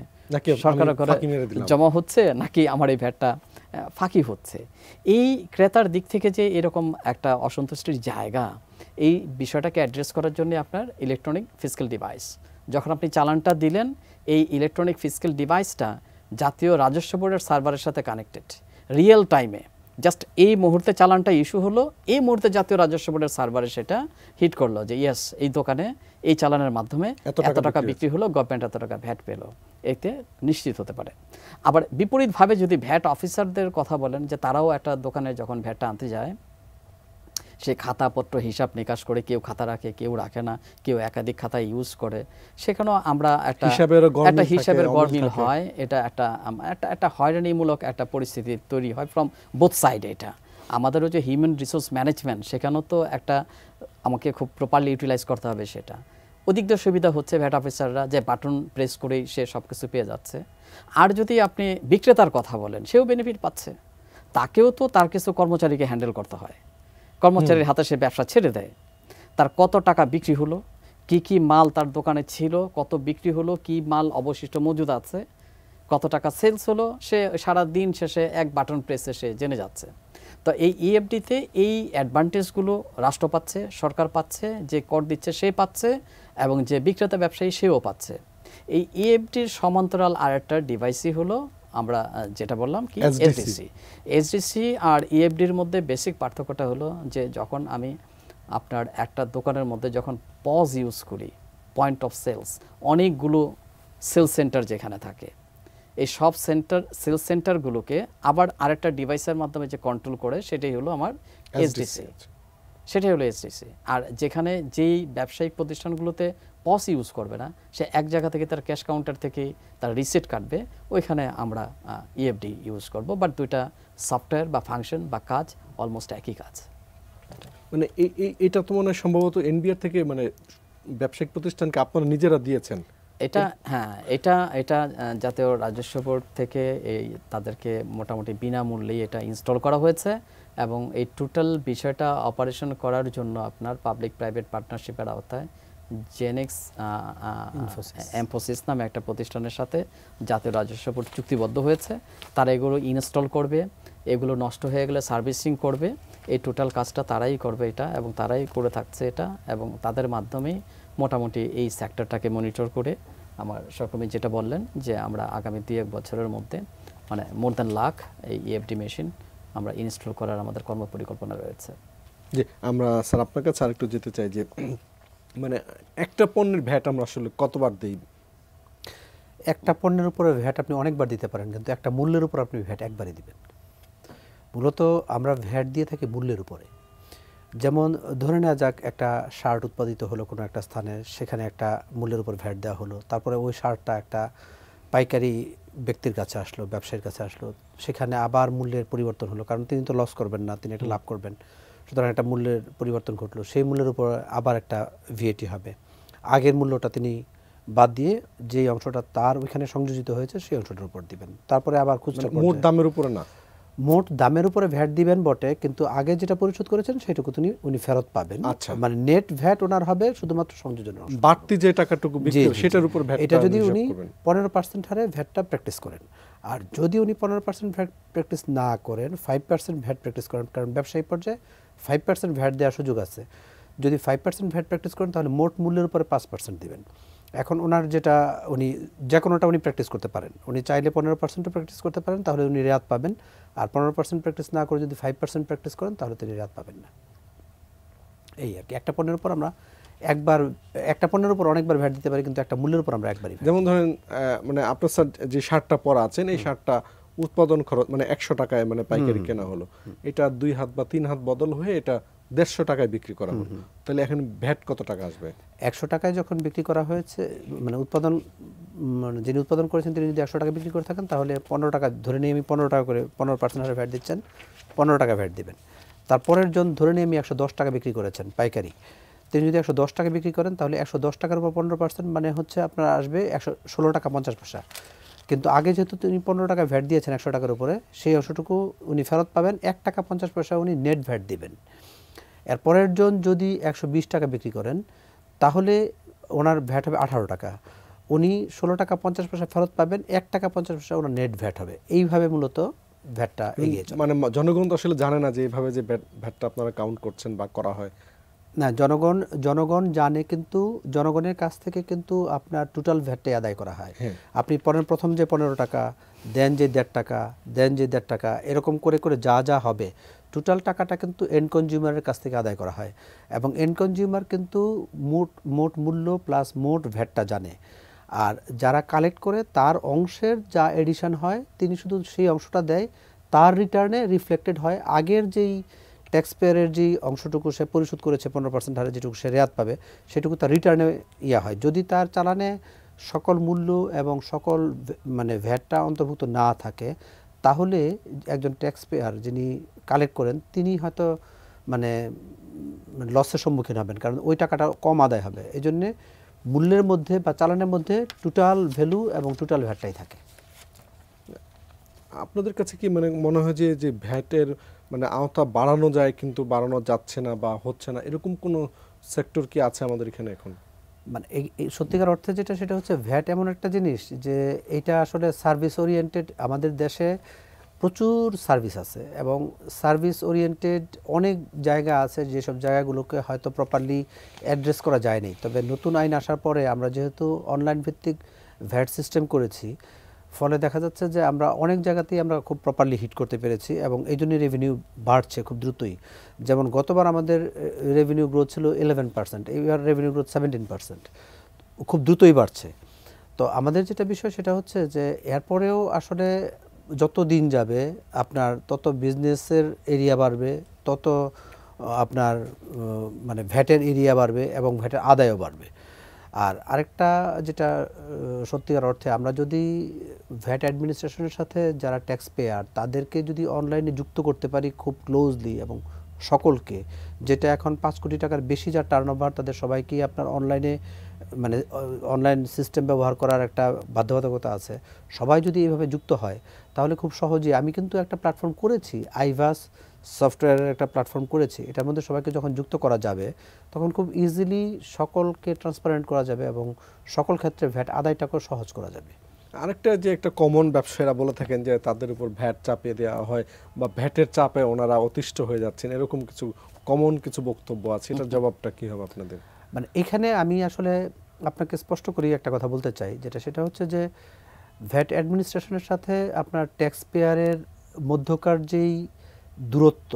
সরকার করে জমা হচ্ছে, নাকি আমার এই ভ্যাটটা ফাঁকি হচ্ছে। এই ক্রেতার দিক থেকে যে এরকম একটা অসন্তুষ্টির জায়গা, এই বিষয়টাকে অ্যাড্রেস করার জন্য আপনার ইলেকট্রনিক ফিজিক্যাল ডিভাইস, যখন আপনি চালানটা দিলেন, এই ইলেকট্রনিক ফিজিক্যাল ডিভাইসটা জাতীয় রাজস্ব বোর্ডের সার্ভারের সাথে কানেক্টেড, রিয়েল টাইমে জাস্ট এই মুহূর্তে চালানটা ইস্যু হলো, এই মুহূর্তে জাতীয় রাজস্ব বোর্ডের সার্ভারে সেটা হিট করলো যে ইয়েস, এই দোকানে এই চালানের মাধ্যমে এত টাকা বিক্রি হলো, গভর্নমেন্ট এত টাকা ভ্যাট পেল, এতে নিশ্চিত হতে পারে। আবার বিপরীতভাবে যদি ভ্যাট অফিসারদের কথা বলেন, যে তারাও একটা দোকানে যখন ভ্যাটটা আনতে যায়, সে খাতাপত্র হিসাব নিকাশ করে, কেউ খাতা রাখে, কেউ রাখে না, কেউ একাধিক খাতা ইউজ করে, সেখানেও আমরা একটা হিসাবের গরমিল হয়। এটা একটা হয়রানিমূলক একটা পরিস্থিতি তৈরি হয় ফ্রম বোথ সাইড। এটা আমাদেরও যে হিউম্যান রিসোর্স ম্যানেজমেন্ট, সেখানেও তো একটা আমাকে খুব প্রপারলি ইউটিলাইজ করতে হবে সেটা। ওদিক দিয়ে সুবিধা হচ্ছে ভ্যাট অফিসাররা যে বাটন প্রেস করেই সে সব কিছু পেয়ে যাচ্ছে। আর যদি আপনি বিক্রেতার কথা বলেন, সেও বেনিফিট পাচ্ছে, তাকেও তো তার কিছু কর্মচারীকে হ্যান্ডেল করতে হয়, কর্মচারীর হাতে সে ব্যবসা ছেড়ে দেয়, তার কত টাকা বিক্রি হলো, কি কি মাল তার দোকানে ছিল, কত বিক্রি হলো, কি মাল অবশিষ্ট মজুদ আছে, কত টাকা সেলস হলো, সে সারা দিন শেষে এক বাটন প্রেসে সে জেনে যাচ্ছে। তো এই ইএফডিতে এই অ্যাডভান্টেজগুলো রাষ্ট্র পাচ্ছে, সরকার পাচ্ছে, যে কর দিচ্ছে সে পাচ্ছে, এবং যে বিক্রেতা ব্যবসায়ী সেও পাচ্ছে। এই ইএফডির সমান্তরাল আরেকটা ডিভাইসই হলো আমরা যেটা বললাম কি এসডিসি। আর ইএফডির মধ্যে বেসিক পার্থক্যটা হলো যে যখন আমি আপনার একটা দোকানের মধ্যে যখন পজ ইউজ করি, পয়েন্ট অফ সেলস, অনেকগুলো সেল সেন্টার যেখানে থাকে, এই সব সেলস সেন্টারগুলোকে আবার আরেকটা ডিভাইসের মাধ্যমে যে কন্ট্রোল করে, সেটাই হলো আমার এসডিসি। সেটাই হলো এসডিসি। আর যেখানে যেই ব্যবসায়িক প্রতিষ্ঠানগুলোতে পস ইউজ করবে না, সে এক জায়গা থেকে তার ক্যাশ কাউন্টার থেকে তার রিসিট কাটবে, ওইখানে আমরা ইএফডি ইউজ করব। বাট দুইটা সফটওয়্যার বা ফাংশন বা কাজ অলমোস্ট একই কাজ। মানে এটা তো মনে হয় সম্ভবত এনবিআর থেকে, মানে ব্যবসায়িক প্রতিষ্ঠানকে আপনারা নিজেরা দিয়েছেন এটা? হ্যাঁ, এটা জাতীয় রাজস্ব বোর্ড থেকে এই তাদেরকে মোটামুটি বিনামূল্যেই এটা ইনস্টল করা হয়েছে। এবং এই টোটাল বিষয়টা অপারেশন করার জন্য আপনার পাবলিক প্রাইভেট পার্টনারশিপের আওতায় জেনেক্স এমফোসিস নামে একটা প্রতিষ্ঠানের সাথে জাতীয় রাজস্ব বোর্ড চুক্তিবদ্ধ হয়েছে। তারা এগুলো ইনস্টল করবে, এগুলো নষ্ট হয়ে গেলে সার্ভিসিং করবে, এই টোটাল কাজটা তারাই করবে এটা, এবং তারাই করে থাকছে এটা। এবং তাদের মাধ্যমেই মোটামুটি এই সেক্টরটাকে মনিটর করে আমার সহকর্মী যেটা বললেন যে আমরা আগামী 2-1 বছরের মধ্যে মানে মোর দ্যান লাখ এই ইএফডি মেশিন আমরা ইনস্টল করার আমাদের কর্মপরিকল্পনা রয়েছে। যে আমরা স্যার আপনার কাছে আরেকটু যেতে চাই যে মানে একটা পণ্যের ভ্যাট আমরা আসলে কতবার দিই? একটা পণ্যের উপরে ভ্যাট আপনি অনেকবার দিতে পারেন, কিন্তু একটা মূল্যের উপর আপনি ভ্যাট একবারই দিবেন। মূলত আমরা ভ্যাট দিয়ে থাকি মূল্যের উপরে। যেমন ধরে নেওয়া যাক, একটা শার্ট উৎপাদিত হলো কোনো একটা স্থানে, সেখানে একটা মূল্যের উপর ভ্যাট দেওয়া হলো, তারপরে ওই শার্টটা একটা পাইকারি ব্যক্তির কাছে আসলো, ব্যবসায়ীর কাছে আসলো, সেখানে আবার মূল্যের পরিবর্তন হলো, কারণ তিনি তো লস করবেন না, তিনি একটা লাভ করবেন, সুতরাং একটা মূল্যের পরিবর্তন ঘটলো। সেই মূল্যের উপর আবার একটা ভিএটি হবে। আগের মূল্যটা তিনি বাদ দিয়ে যেই অংশটা তার ওইখানে সংযোজিত হয়েছে সেই অংশটার উপর দিবেন। তারপরে আবার খুচরা মোট দামের উপরে না, মোট দামের উপরে ভ্যাট দিবেন বটে, কিন্তু আগে যেটা পরিশোধ করেছেন সেটুকু উনি ফেরত পাবেন। আচ্ছা, মানে নেট ভ্যাট ওনার হবে শুধুমাত্র সংযোজনের অংশ। বাড়তি যে টাকাটুকু বিক্রি সেটার উপর ভ্যাট। এটা যদি উনি 15% হারে ভ্যাটটা প্র্যাকটিস করেন, আর যদি উনি 15% ভ্যাট প্র্যাকটিস না করেন, 5% ভ্যাট প্র্যাকটিস করেন, কারণ ব্যবসায়ী পর্যায়ে 5% ভ্যাট দেওয়ার সুযোগ আছে। যদি 5% ভ্যাট প্র্যাকটিস করেন তাহলে মোট মূল্যের উপরে 5% দিবেন। এখন ওনার যেটা উনি যে কোনোটা উনি প্র্যাকটিস করতে পারেন, উনি চাইলে 15% প্র্যাকটিস করতে পারেন, তাহলে উনি রেয়াত পাবেন। আর 15% প্র্যাকটিস না করে যদি 5% প্র্যাকটিস করেন তাহলে তিনি রেয়াত পাবেন না। এই আর কি, একটা পণ্যের উপর আমরা একবার, একটা পণ্যের উপর অনেকবার ভ্যাট দিতে পারি, কিন্তু একটা মূল্যের উপর আমরা একবারই। যেমন ধরেন মানে আপনার স্যার যে শার্টটা পরা আছেন, এই শার্টটা উৎপাদন খরচ মানে 100 টাকায় মানে পাইকারি কেনা হলো, এটা 2 হাত বা 3 হাত বদল হয়ে এটা 150 টাকায় বিক্রি করা হলো, তাহলে এখন ভ্যাট কত টাকা আসবে? 100 টাকায় যখন বিক্রি করা হয়েছে, মানে উৎপাদন, মানে যিনি উৎপাদন করেছেন তিনি যদি 100 টাকা বিক্রি করে থাকেন, তাহলে 15 টাকা ধরে নিয়ে আমি 15 টাকা করে 15% হারে ভ্যাট দিচ্ছেন, 15 টাকা ভ্যাট দিবেন। তারপরের জন ধরে নিয়ে আমি 110 টাকা বিক্রি করেছেন পাইকারি, তিনি যদি 110 টাকা বিক্রি করেন তাহলে 110 টাকার উপর 15% মানে হচ্ছে আপনার আসবে 116 টাকা 50 পয়সা। কিন্তু আগে যেহেতু তিনি 15 টাকা ভ্যাট দিয়েছেন 100 টাকার উপরে, সেই অংশটুকু উনি ফেরত পাবেন, 1 টাকা 50 পয়সা উনি নেট ভ্যাট দিবেন। এরপরের জন যদি 120 টাকা বিক্রি করেন তাহলে ওনার ভ্যাট হবে 18 টাকা, উনি 16 টাকা 50 পয়সা ফেরত পাবেন, 1 টাকা 50 পয়সা ওনার নেট ভ্যাট হবে। এইভাবে মূলত ভ্যাটটা এগিয়ে চলে। মানে জনগণ তো আসলে জানে না যে এইভাবে যে ভ্যাটটা আপনারা কাউন্ট করছেন বা করা হয়। না, জনগণ জানে, কিন্তু জনগণের কাছ থেকে কিন্তু আপনার টোটাল ভ্যাটটাই আদায় করা হয়। আপনি প্রথম যে 15 টাকা দেন, যে 1.5 টাকা দেন, যে 1.5 টাকা, এরকম করে করে যা যা হবে টোটাল টাকাটা কিন্তু এন্ড কনজিউমারের কাছ থেকে আদায় করা হয়। এবং এন্ড কনজিউমার কিন্তু মোট মূল্য প্লাস মোট ভ্যাটটা জানে। আর যারা কালেক্ট করে তার অংশের যা এডিশন হয় তিনি শুধু সেই অংশটা দেয়, তার রিটার্নে রিফ্লেক্টেড হয় আগের যেই ট্যাক্স পেয়ারের যে অংশটুকু সে পরিশোধ করেছে 15% হারে যেটুকু সে রেয়াত পাবে সেটুকু তার রিটার্নে ইয়া হয়। যদি তার চালানে সকল মূল্য এবং সকল মানে ভ্যাটটা অন্তর্ভুক্ত না থাকে তাহলে একজন ট্যাক্স পেয়ার যিনি কালেক্ট করেন তিনি হয়তো মানে লসের সম্মুখীন হবেন, কারণ ওই টাকাটা কম আদায় হবে। এই জন্যে মূল্যের মধ্যে বা চালানের মধ্যে টোটাল ভ্যালু এবং টোটাল ভ্যাটটাই থাকে। আপনাদের কাছে কি মানে মনে হয় যে যে ভ্যাটের মানে আওতা বাড়ানো যায় কিন্তু বাড়ানো যাচ্ছে না বা হচ্ছে না, এরকম কোনো সেক্টর কি আছে আমাদের এখানে এখন? মানে এই সত্যিকার অর্থে যেটা সেটা হচ্ছে ভ্যাট এমন একটা জিনিস যে এটা আসলে সার্ভিস ওরিয়েন্টেড। আমাদের দেশে প্রচুর সার্ভিস আছে এবং সার্ভিস ওরিয়েন্টেড অনেক জায়গা আছে যেসব জায়গাগুলোকে হয়তো প্রপারলি অ্যাড্রেস করা যায়নি। তবে নতুন আইন আসার পরে আমরা যেহেতু অনলাইন ভিত্তিক ভ্যাট সিস্টেম করেছি, ফলে দেখা যাচ্ছে যে আমরা অনেক জায়গাতেই আমরা খুব প্রপারলি হিট করতে পেরেছি এবং এই জন্য রেভিনিউ বাড়ছে খুব দ্রুতই। যেমন গতবার আমাদের রেভিনিউ গ্রোথ ছিল 11%, এইবার রেভিনিউ গ্রোথ 17%, খুব দ্রুতই বাড়ছে। তো আমাদের যেটা বিষয় সেটা হচ্ছে যে এরপরেও আসলে যত দিন যাবে আপনার তত বিজনেসের এরিয়া বাড়বে, তত আপনার মানে ভ্যাটের এরিয়া বাড়বে এবং ভ্যাটের আদায়ও বাড়বে। আর আরেকটা যেটা সত্যিকার অর্থে আমরা যদি ভ্যাট অ্যাডমিনিস্ট্রেশনের সাথে যারা ট্যাক্স পেয়ার তাদেরকে যদি অনলাইনে যুক্ত করতে পারি খুব ক্লোজলি এবং সকলকে, যেটা এখন 5 কোটি টাকার বেশি যার টার্নওভার তাদের সবাইকেই আপনার অনলাইনে মানে অনলাইন সিস্টেম ব্যবহার করার একটা বাধ্যবাধকতা আছে, সবাই যদি এইভাবে যুক্ত হয় তাহলে খুব সহজেই, আমি কিন্তু একটা প্ল্যাটফর্ম করেছি, আইভাস সফটওয়্যারের একটা প্ল্যাটফর্ম করেছি, এটার মধ্যে সবাইকে যখন যুক্ত করা যাবে তখন খুব ইজিলি সকলকে ট্রান্সপারেন্ট করা যাবে এবং সকল ক্ষেত্রে ভ্যাট আদায়টাকেও সহজ করা যাবে। আরেকটা যে একটা কমন ব্যবসায়ীরা বলে থাকেন যে তাদের উপর ভ্যাট চাপিয়ে দেওয়া হয় বা ভ্যাটের চাপে ওনারা অতিষ্ঠ হয়ে যাচ্ছেন, এরকম কিছু কমন কিছু বক্তব্য আছে, এটার জবাবটা কি হবে আপনাদের? মানে এখানে আমি আসলে আপনাকে স্পষ্ট করেই একটা কথা বলতে চাই, যেটা সেটা হচ্ছে যে ভ্যাট অ্যাডমিনিস্ট্রেশনের সাথে আপনার ট্যাক্স পেয়ারের মধ্যকার যেই দূরত্ব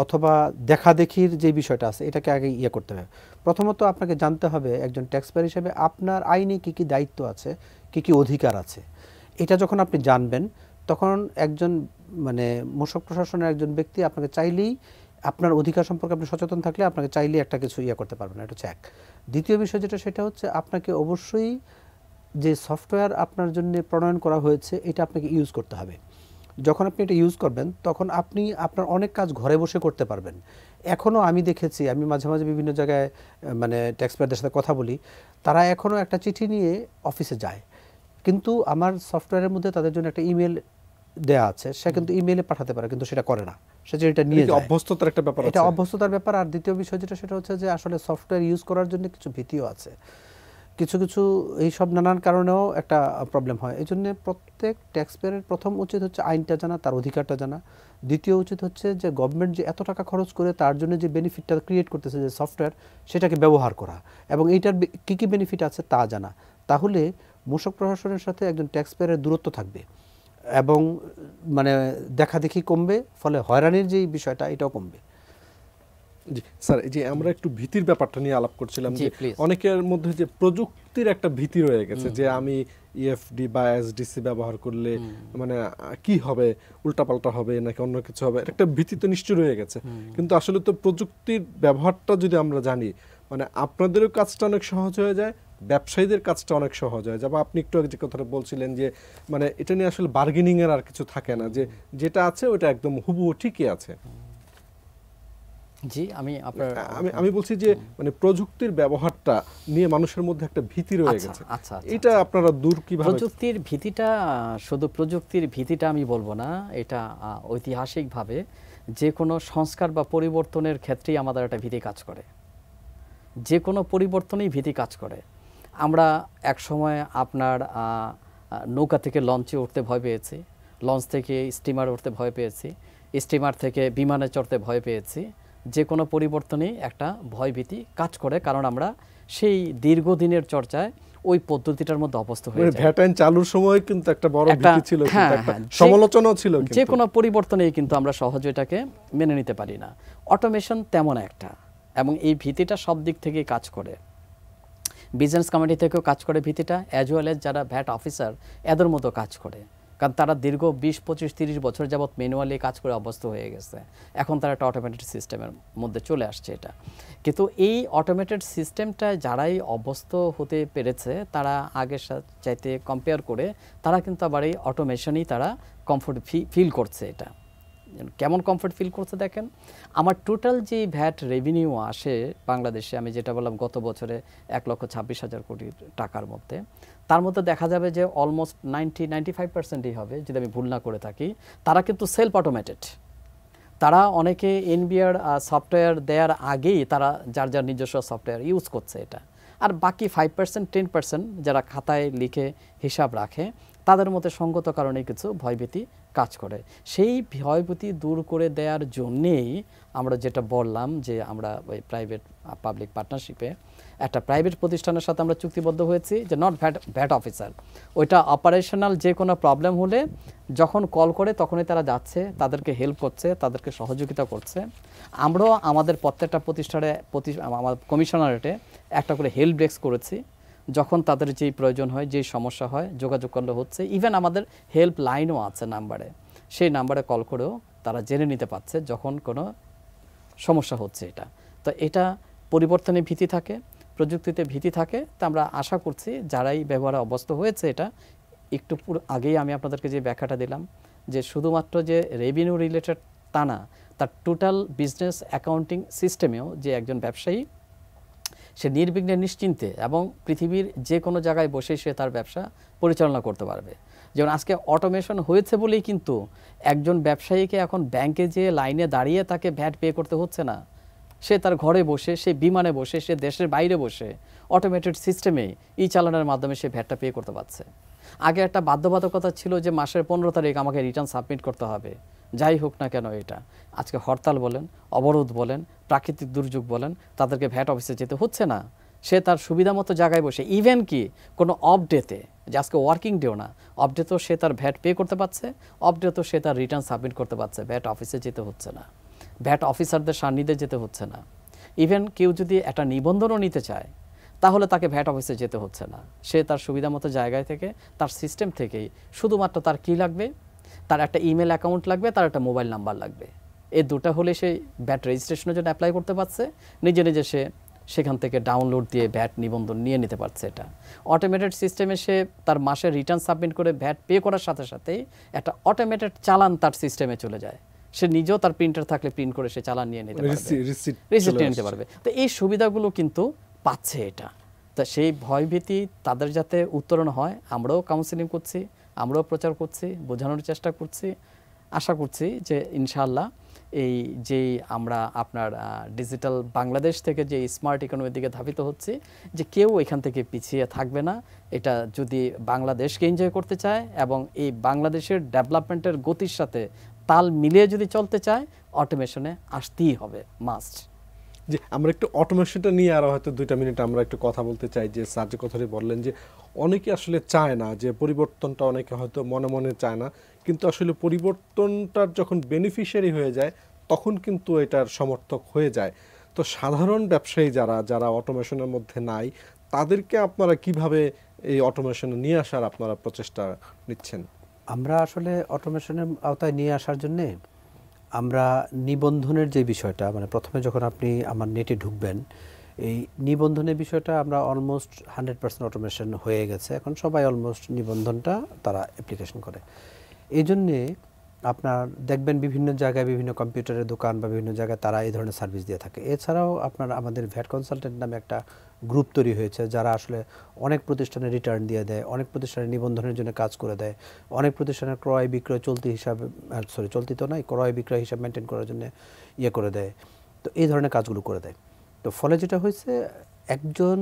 অথবা দেখাদেখির যে বিষয়টা আছে এটাকে আগে ইয়ে করতে হবে। প্রথমত আপনাকে জানতে হবে একজন ট্যাক্স পেয়ার হিসেবে আপনার আইনে কী কী দায়িত্ব আছে, কী কী অধিকার আছে। এটা যখন আপনি জানবেন তখন একজন মানে মূসক প্রশাসনের একজন ব্যক্তি আপনাকে চাইলেই আপনার অধিকার সম্পর্কে আপনি সচেতন থাকলে আপনাকে চাইলেই একটা কিছু ইয়ে করতে পারবেন, এটা হচ্ছে এক। দ্বিতীয় বিষয় যেটা সেটা হচ্ছে আপনাকে অবশ্যই যে সফটওয়্যার আপনার জন্য প্রণয়ন করা হয়েছে এটা আপনাকে ইউজ করতে হবে। যখন আপনি এটা ইউজ করবেন তখন আপনি আপনার অনেক কাজ ঘরে বসে করতে পারবেন। এখনও আমি দেখেছি, আমি মাঝে মাঝে বিভিন্ন জায়গায় মানে ট্যাক্স পেয়ারদের সাথে কথা বলি, তারা এখনও একটা চিঠি নিয়ে অফিসে যায়, কিন্তু আমার সফটওয়্যারের মধ্যে তাদের জন্য একটা ইমেল দেয়া আছে, সে কিন্তু ইমেলে পাঠাতে পারে কিন্তু সেটা করে না, সে যেটা নিয়ে যায়। অভ্যস্ততার একটা ব্যাপার আছে, এটা অভ্যস্ততার ব্যাপার। আর দ্বিতীয় বিষয় যেটা সেটা হচ্ছে যে আসলে সফটওয়্যার ইউজ করার জন্য কিছু ভীতিও আছে, কিছু কিছু এইসব নানান কারণেও একটা প্রবলেম হয়। এই জন্য প্রত্যেক ট্যাক্স পেয়ারের প্রথম উচিত হচ্ছে আইনটা জানা, তার অধিকারটা জানা। দ্বিতীয় উচিত হচ্ছে যে গভর্নমেন্ট যে এত টাকা খরচ করে তার জন্য যে বেনিফিটটা ক্রিয়েট করতেছে যে সফটওয়্যার, সেটাকে ব্যবহার করা এবং এইটার কী কী বেনিফিট আছে তা জানা। তাহলে মূসক প্রশাসনের সাথে একজন ট্যাক্স পেয়ারের দূরত্ব থাকবে এবং মানে দেখাদেখি কমবে, ফলে হয়রানির যে বিষয়টা এটাও কমবে। জি স্যার, এই যে আমরা একটু ভীতির ব্যাপারটা নিয়ে আলাপ করছিলাম যে অনেকের মধ্যে যে প্রযুক্তির একটা ভীতি রয়ে গেছে যে আমি ইএফডি বা এসডিসি ব্যবহার করলে মানে কি হবে, উল্টাপাল্টা হবে নাকি অন্য কিছু হবে, একটা ভীতি তো নিশ্চয় রয়ে গেছে। কিন্তু আসলে তো প্রযুক্তির ব্যবহারটা যদি আমরা জানি মানে আপনাদেরও কাজটা অনেক সহজ হয়ে যায়, ব্যবসায়ীদের কাজটা অনেক সহজ হয়ে যায়। বা আপনি একটু আগে যে কথাটা বলছিলেন যে মানে এটা নিয়ে আসলে বার্গেনিং এর আর কিছু থাকে না, যে যেটা আছে ওটা একদম হুবহু ঠিকই আছে। জি, আমি বলছি যে মানে প্রযুক্তির ব্যবহারটা নিয়ে মানুষের মধ্যে একটা ভীতি রয়ে গেছে, এটা আপনারা দূর কিভাবে? প্রযুক্তির ভীতিটা, শুধু প্রযুক্তির ভীতিটা আমি বলবো না, এটা ঐতিহাসিকভাবে যে কোনো সংস্কার বা পরিবর্তনের ক্ষেত্রেই আমাদের একটা ভীতি কাজ করে, যে কোনো পরিবর্তনেই ভীতি কাজ করে। আমরা এক সময় আপনার নৌকা থেকে লঞ্চে উঠতে ভয় পেয়েছি, লঞ্চ থেকে স্টিমার উঠতে ভয় পেয়েছি, স্টিমার থেকে বিমানে চড়তে ভয় পেয়েছি। যে কোনো পরিবর্তনই একটা ভয়ভীতি কাজ করে, কারণ আমরা সেই দীর্ঘদিনের চর্চায় ওই পদ্ধতিটার মধ্যে অভ্যস্ত হয়ে যাই। ভ্যাট আইন চালুর সময় কিন্তু একটা বড় ভীতি ছিল, একটা সমালোচনাও ছিল। যে কোনো পরিবর্তনেই কিন্তু আমরা সহজে এটাকে মেনে নিতে পারি না। অটোমেশন তেমন একটা, এবং এই ভীতিটা সব দিক থেকেই কাজ করে। বিজনেস কমিটি থেকেও কাজ করে ভীতিটা, অ্যাজ ওয়েল এজ যারা ভ্যাট অফিসার এদের মতো কাজ করে। কারণ তারা দীর্ঘ 20, 25, 30 বছর যাবৎ ম্যানুয়ালি কাজ করে অভ্যস্ত হয়ে গেছে। এখন তারা একটা অটোমেটেড সিস্টেমের মধ্যে চলে আসছে এটা। কিন্তু এই অটোমেটেড সিস্টেমটা যারাই অভ্যস্ত হতে পেরেছে তারা আগের চাইতে কম্পেয়ার করে তারা কিন্তু আবার এই অটোমেশনই তারা কমফোর্ট ফিল করছে। এটা কেমন কমফোর্ট ফিল করছে দেখেন, আমার টোটাল যে ভ্যাট রেভিনিউ আসে বাংলাদেশে, আমি যেটা বললাম গত বছরে 1,26,000 কোটি টাকার মধ্যে, তার মধ্যে দেখা যাবে যে অলমোস্ট 95%ই হবে, যদি আমি ভুল না করে থাকি, তারা কিন্তু সেলফ অটোমেটেড। তারা অনেকে এনবিআর সফটওয়্যার দেওয়ার আগেই তারা যার যার নিজস্ব সফটওয়্যার ইউজ করছে এটা। আর বাকি 5%, 10% যারা খাতায় লিখে হিসাব রাখে তাদের মধ্যে সঙ্গত কারণে কিছু ভয়ভীতি কাজ করে। সেই ভয়ভীতি দূর করে দেওয়ার জন্যেই আমরা যেটা বললাম যে আমরা ওই প্রাইভেট পাবলিক পার্টনারশিপে একটা প্রাইভেট প্রতিষ্ঠানের সাথে আমরা চুক্তিবদ্ধ হয়েছি যে নট ভ্যাট অফিসার, ওইটা অপারেশনাল যে কোনো প্রবলেম হলে যখন কল করে তখনই তারা যাচ্ছে, তাদেরকে হেল্প করছে, তাদেরকে সহযোগিতা করছে। আমরাও আমাদের প্রত্যেকটা প্রতিষ্ঠানে আমার কমিশনারেটে একটা করে হেল্প ডেস্ক করেছি, যখন তাদের যেই প্রয়োজন হয়, যেই সমস্যা হয় যোগাযোগ করলে হচ্ছে। ইভেন আমাদের হেল্প লাইনও আছে নাম্বারে, সেই নাম্বারে কল করেও তারা জেনে নিতে পারছে যখন কোনো সমস্যা হচ্ছে। তো এটা পরিবর্তনে ভীতি থাকে, প্রযুক্তিতে ভীতি থাকে। তা আমরা আশা করছি যারাই ব্যবহারে অভ্যস্ত হয়েছে, এটা একটু আগেই আমি আপনাদেরকে যে ব্যাখ্যাটা দিলাম যে শুধুমাত্র যে রেভিনিউ রিলেটেড তা না, তার টোটাল বিজনেস অ্যাকাউন্টিং সিস্টেমেও যে একজন ব্যবসায়ী সে নির্বিঘ্নে নিশ্চিন্তে এবং পৃথিবীর যে কোনো জায়গায় বসে সে তার ব্যবসা পরিচালনা করতে পারবে। যেমন আজকে অটোমেশন হয়েছে বলেই কিন্তু একজন ব্যবসায়ীকে এখন ব্যাংকে যে লাইনে দাঁড়িয়ে তাকে ভ্যাট পে করতে হচ্ছে না, সে তার ঘরে বসে, সে বিমানে বসে, সে দেশের বাইরে বসে অটোমেটেড সিস্টেমে চালানোর মাধ্যমে সে ভ্যাটটা পে করতে পারছে। আগে একটা বাধ্যবাধকতা ছিল যে মাসের 15 তারিখ আমাকে রিটার্ন সাবমিট করতে হবে, যাই হোক না কেন এটা। আজকে হরতাল বলেন, অবরোধ বলেন, প্রাকৃতিক দুর্যোগ বলেন, তাদেরকে ভ্যাট অফিসে যেতে হচ্ছে না। সে তার সুবিধা মতো জায়গায় বসে, ইভেন কি কোনো অফ ডেতে, যে আজকে ওয়ার্কিং ডেও না, অফ ডেতেও সে তার ভ্যাট পে করতে পারছে, অফ ডেতেও সে তার রিটার্ন সাবমিট করতে পারছে। ভ্যাট অফিসে যেতে হচ্ছে না, ভ্যাট অফিসারদের সান্নিধ্যে যেতে হচ্ছে না। ইভেন কেউ যদি একটা নিবন্ধনও নিতে চায় তাহলে তাকে ভ্যাট অফিসে যেতে হচ্ছে না। সে তার সুবিধা মতো জায়গায় থেকে, তার সিস্টেম থেকেই শুধুমাত্র তার কি লাগবে, তার একটা ইমেল অ্যাকাউন্ট লাগবে, তার একটা মোবাইল নাম্বার লাগবে। এই দুটো হলে সে ভ্যাট রেজিস্ট্রেশনের জন্য অ্যাপ্লাই করতে পারছে, নিজে নিজে সে সেখান থেকে ডাউনলোড দিয়ে ভ্যাট নিবন্ধন নিয়ে নিতে পারছে। এটা অটোমেটেড সিস্টেমে সে তার মাসে রিটার্ন সাবমিট করে ভ্যাট পে করার সাথে সাথেই একটা অটোমেটেড চালান তার সিস্টেমে চলে যায়। সে নিজেও তার প্রিন্টার থাকলে প্রিন্ট করে সে চালান নিয়ে নিতে পারবে, রিসিপ্ট নিয়ে নিতে পারবে। তো এই সুবিধাগুলো কিন্তু পাচ্ছে এটা। তা সেই ভয়ভীতি তাদের যাতে উত্তরণ হয়, আমরাও কাউন্সিলিং করছি, আমরাও প্রচার করছি, বোঝানোর চেষ্টা করছি। আশা করছি যে ইনশাআল্লাহ এই যে আমরা আপনার ডিজিটাল বাংলাদেশ থেকে যে স্মার্ট ইকোনমির দিকে ধাবিত হচ্ছে, যে কেউ এখান থেকে পিছিয়ে থাকবে না। এটা যদি বাংলাদেশকে এনজয় করতে চায় এবং এই বাংলাদেশের ডেভেলপমেন্টের গতির সাথে তাল মিলিয়ে যদি চলতে চায়, অটোমেশনে আসতেই হবে, মাস্ট। যে আমরা একটু অটোমেশনটা নিয়ে আরো হয়তো 2 মিনিট আমরা একটু কথা বলতে চাই। যে স্যার যে কথাটি বললেন যে অনেকে আসলে চায় না, যে পরিবর্তনটা অনেকে হয়তো মনে মনে চায় না, কিন্তু আসলে পরিবর্তনটার যখন বেনিফিশিয়ারি হয়ে যায় তখন কিন্তু এটার সমর্থক হয়ে যায়। তো সাধারণ ব্যবসায়ী যারা অটোমেশনের মধ্যে নাই, তাদেরকে আপনারা কিভাবে এই অটোমেশনে নিয়ে আসার আপনারা প্রচেষ্টা নিচ্ছেন? আমরা আসলে অটোমেশনের আওতায় নিয়ে আসার জন্যে আমরা নিবন্ধনের যে বিষয়টা, মানে প্রথমে যখন আপনি আমার নেটে ঢুকবেন, এই নিবন্ধনের বিষয়টা আমরা অলমোস্ট 100% অটোমেশন হয়ে গেছে। এখন সবাই অলমোস্ট নিবন্ধনটা তারা অ্যাপ্লিকেশন করে। এই জন্যে আপনার দেখবেন বিভিন্ন জায়গায়, বিভিন্ন কম্পিউটারের দোকান বা বিভিন্ন জায়গায় তারা এই ধরনের সার্ভিস দিয়ে থাকে। এছাড়াও আপনার আমাদের ভ্যাট কনসালটেন্ট নামে একটা গ্রুপ তৈরি হয়েছে, যারা আসলে অনেক প্রতিষ্ঠানে রিটার্ন দিয়ে দেয়, অনেক প্রতিষ্ঠানের নিবন্ধনের জন্য কাজ করে দেয়, অনেক প্রতিষ্ঠানের ক্রয় বিক্রয় চলতি হিসাবে, চলতি তো নয়, ক্রয় বিক্রয় হিসাব মেনটেন করার জন্য করে দেয়। তো এই ধরনের কাজগুলো করে দেয়। তো ফলে যেটা হয়েছে, একজন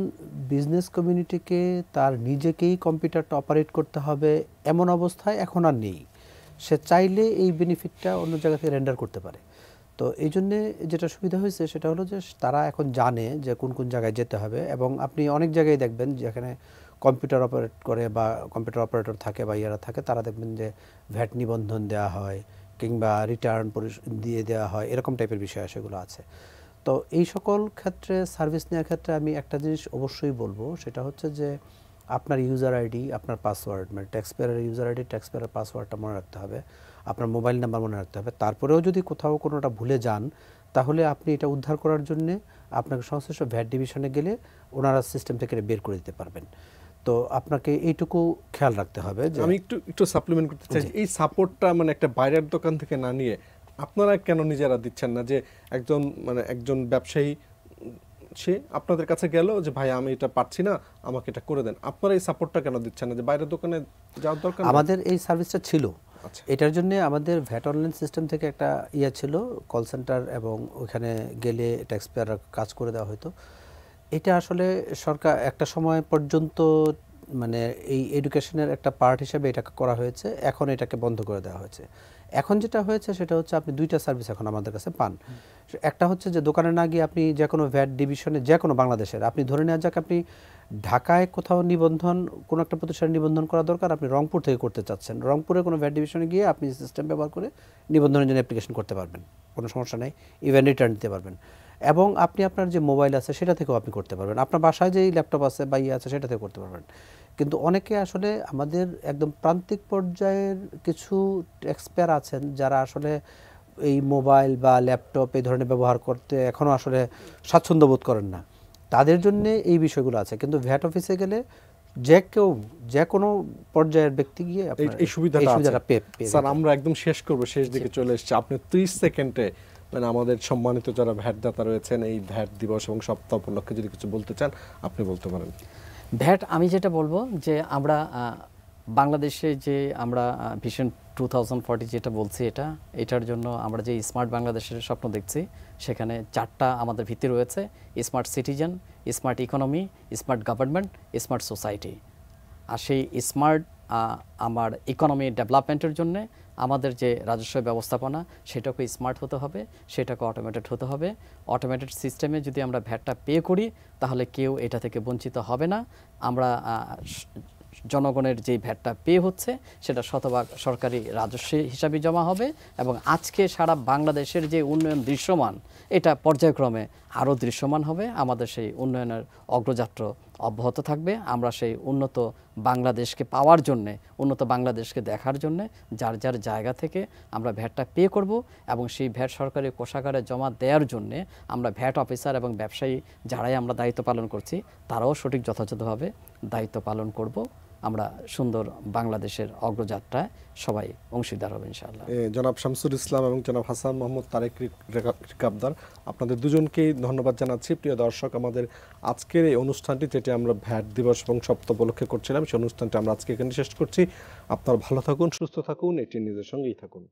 বিজনেস কমিউনিটিকে তার নিজেকেই কম্পিউটারটা অপারেট করতে হবে এমন অবস্থায় এখন আর নেই। সে চাইলে এই বেনিফিটটা অন্য জায়গা থেকে রেন্ডার করতে পারে। তো এই জন্যে যেটা সুবিধা হয়েছে সেটা হলো যে তারা এখন জানে যে কোন কোন জায়গায় যেতে হবে। এবং আপনি অনেক জায়গায় দেখবেন যেখানে কম্পিউটার অপারেট করে বা কম্পিউটার অপারেটর থাকে বা ইয়ারা থাকে, তারা দেখবেন যে ভ্যাট নিবন্ধন দেওয়া হয় কিংবা রিটার্ন দিয়ে দেওয়া হয়, এরকম টাইপের বিষয় সেগুলো আছে। তো এই সকল ক্ষেত্রে সার্ভিস নেওয়ার ক্ষেত্রে আমি একটা জিনিস অবশ্যই বলবো, সেটা হচ্ছে যে আপনার ইউজার আইডি, আপনার পাসওয়ার্ড, মানে ট্যাক্সপেয়ারের ইউজার আইডি, ট্যাক্সপেয়ারের পাসওয়ার্ডটা মনে রাখতে হবে, আপনার মোবাইল নাম্বার মনে রাখতে হবে। তারপরেও যদি কোথাও কোনোটা ভুলে যান, তাহলে আপনি এটা উদ্ধার করার জন্যে আপনাকে সংশ্লিষ্ট ভ্যাট ডিভিশনে গেলে ওনারা সিস্টেম থেকে বের করে দিতে পারবেন। তো আপনাকে এইটুকু খেয়াল রাখতে হবে যে আমি একটু সাপ্লিমেন্ট করতে চাই, এই সাপোর্টটা মানে একটা বাইরের দোকান থেকে না নিয়ে আপনারা কেন নিজেরা দিচ্ছেন না? যে একজন ব্যবসায়ী সে আপনাদের কাছে গেল যে ভাই আমি এটা পারছি না, আমাকে এটা করে দেন, আপনারা এই সাপোর্টটা কেন দিচ্ছেন না? যে বাইরের দোকানে যাওয়ার দরকার নেই? আমাদের এই সার্ভিসটা ছিল, আচ্ছা, এটার জন্য আমাদের ভ্যাট অনলাইন সিস্টেম থেকে একটা ইয়ে ছিল, কল সেন্টার, এবং ওখানে গেলে ট্যাক্সপেয়ার কাজ করে দেওয়া হতো। এটা আসলে সরকার একটা সময় পর্যন্ত মানে এই এডুকেশনের একটা পার্ট হিসেবে এটাকে করা হয়েছে, এখন এটাকে বন্ধ করে দেওয়া হয়েছে। এখন যেটা হয়েছে সেটা হচ্ছে আপনি দুইটা সার্ভিস এখন আমাদের কাছে পান। একটা হচ্ছে যে দোকানে না গিয়ে আপনি যে কোনো ভ্যাট ডিভিশনে, যে কোনো বাংলাদেশের, আপনি ধরে নেওয়া যাক আপনি ঢাকায় কোথাও নিবন্ধন, কোনো একটা প্রতিষ্ঠানে নিবন্ধন করা দরকার, আপনি রংপুর থেকে করতে চাচ্ছেন, রংপুরে কোনো ভ্যাট ডিভিশনে গিয়ে আপনি সিস্টেম ব্যবহার করে নিবন্ধনের জন্য অ্যাপ্লিকেশন করতে পারবেন, কোনো সমস্যা নেই, ইভেন রিটার্ন দিতে পারবেন। এবং আপনি আপনার যে মোবাইল আছে সেটা থেকেও আপনি করতে পারবেন, আপনার বাসায় যেই ল্যাপটপ আছে বা ইয়ে আছে সেটা থেকে করতে পারবেন। কিন্তু অনেকে আসলে আমাদের একদম প্রান্তিক পর্যায়ের কিছু ট্যাক্সপেয়ার আছেন যারা আসলে এই মোবাইল বা ল্যাপটপ এই ধরনের ব্যবহার করতে এখনও আসলে স্বাচ্ছন্দ্য বোধ করেন না, তাদের জন্য এই বিষয়গুলো আছে। কিন্তু ভ্যাট অফিসে গেলে যে কেউ, যে কোনো পর্যায়ের ব্যক্তি গিয়ে এই সুবিধাটা পেয়ে স্যার, আমরা একদম শেষ করব, শেষ দিকে চলে এসেছি। আপনি 30 সেকেন্ডে মানে আমাদের সম্মানিত যারা ভ্যাট দাতা রয়েছেন এই ভ্যাট দিবস এবং সপ্তাহ উপলক্ষে যদি কিছু বলতে চান আপনি বলতে পারেন। ভ্যাট আমি যেটা বলবো যে আমরা বাংলাদেশে যে আমরা ভিশন 2040 যেটা বলছি, এটার জন্য আমরা যে স্মার্ট বাংলাদেশের স্বপ্ন দেখছি, সেখানে 4টা আমাদের ভিত্তি রয়েছে: smart citizen, smart economy, smart government, smart society. আর সেই স্মার্ট আমার ইকোনমি ডেভেলপমেন্টের জন্য আমাদের যে রাজস্ব ব্যবস্থাপনা সেটাকে স্মার্ট হতে হবে, সেটাকে অটোমেটেড হতে হবে। অটোমেটেড সিস্টেমে যদি আমরা ভ্যাটটা পে করি তাহলে কেউ এটা থেকে বঞ্চিত হবে না। আমরা জনগণের যেই ভ্যাটটা পে হচ্ছে সেটা শতভাগ সরকারি রাজস্ব হিসাবে জমা হবে, এবং আজকে সারা বাংলাদেশের যে উন্নয়ন দৃশ্যমান, এটা পর্যায়ক্রমে আরও দৃশ্যমান হবে। আমাদের সেই উন্নয়নের অগ্রযাত্রা অব্যাহত থাকবে। আমরা সেই উন্নত বাংলাদেশকে পাওয়ার জন্যে, উন্নত বাংলাদেশকে দেখার জন্যে যার যার জায়গা থেকে আমরা ভ্যাটটা পে করব, এবং সেই ভ্যাট সরকারি কোষাগারে জমা দেওয়ার জন্যে আমরা ভ্যাট অফিসার এবং ব্যবসায়ী যারাই আমরা দায়িত্ব পালন করছি তারাও সঠিক যথাযথভাবে দায়িত্ব পালন করব। আমরা সুন্দর বাংলাদেশের অগ্রযাত্রায় সবাই অংশীদার হবে ইনশাআল্লাহ। জনাব শামসুল ইসলাম এবং জনাব হাসান মোহাম্মদ তারেক রিকাবদার, আপনাদের দুজনকেই ধন্যবাদ জানাচ্ছি। প্রিয় দর্শক, আমাদের আজকের এই অনুষ্ঠানটি যেটি আমরা ভ্যাট দিবস এবং সপ্তাহ উপলক্ষে করছিলাম, সেই অনুষ্ঠানটি আমরা আজকে এখানে শেষ করছি। আপনারা ভালো থাকুন, সুস্থ থাকুন, এটি নিজের সঙ্গেই থাকুন।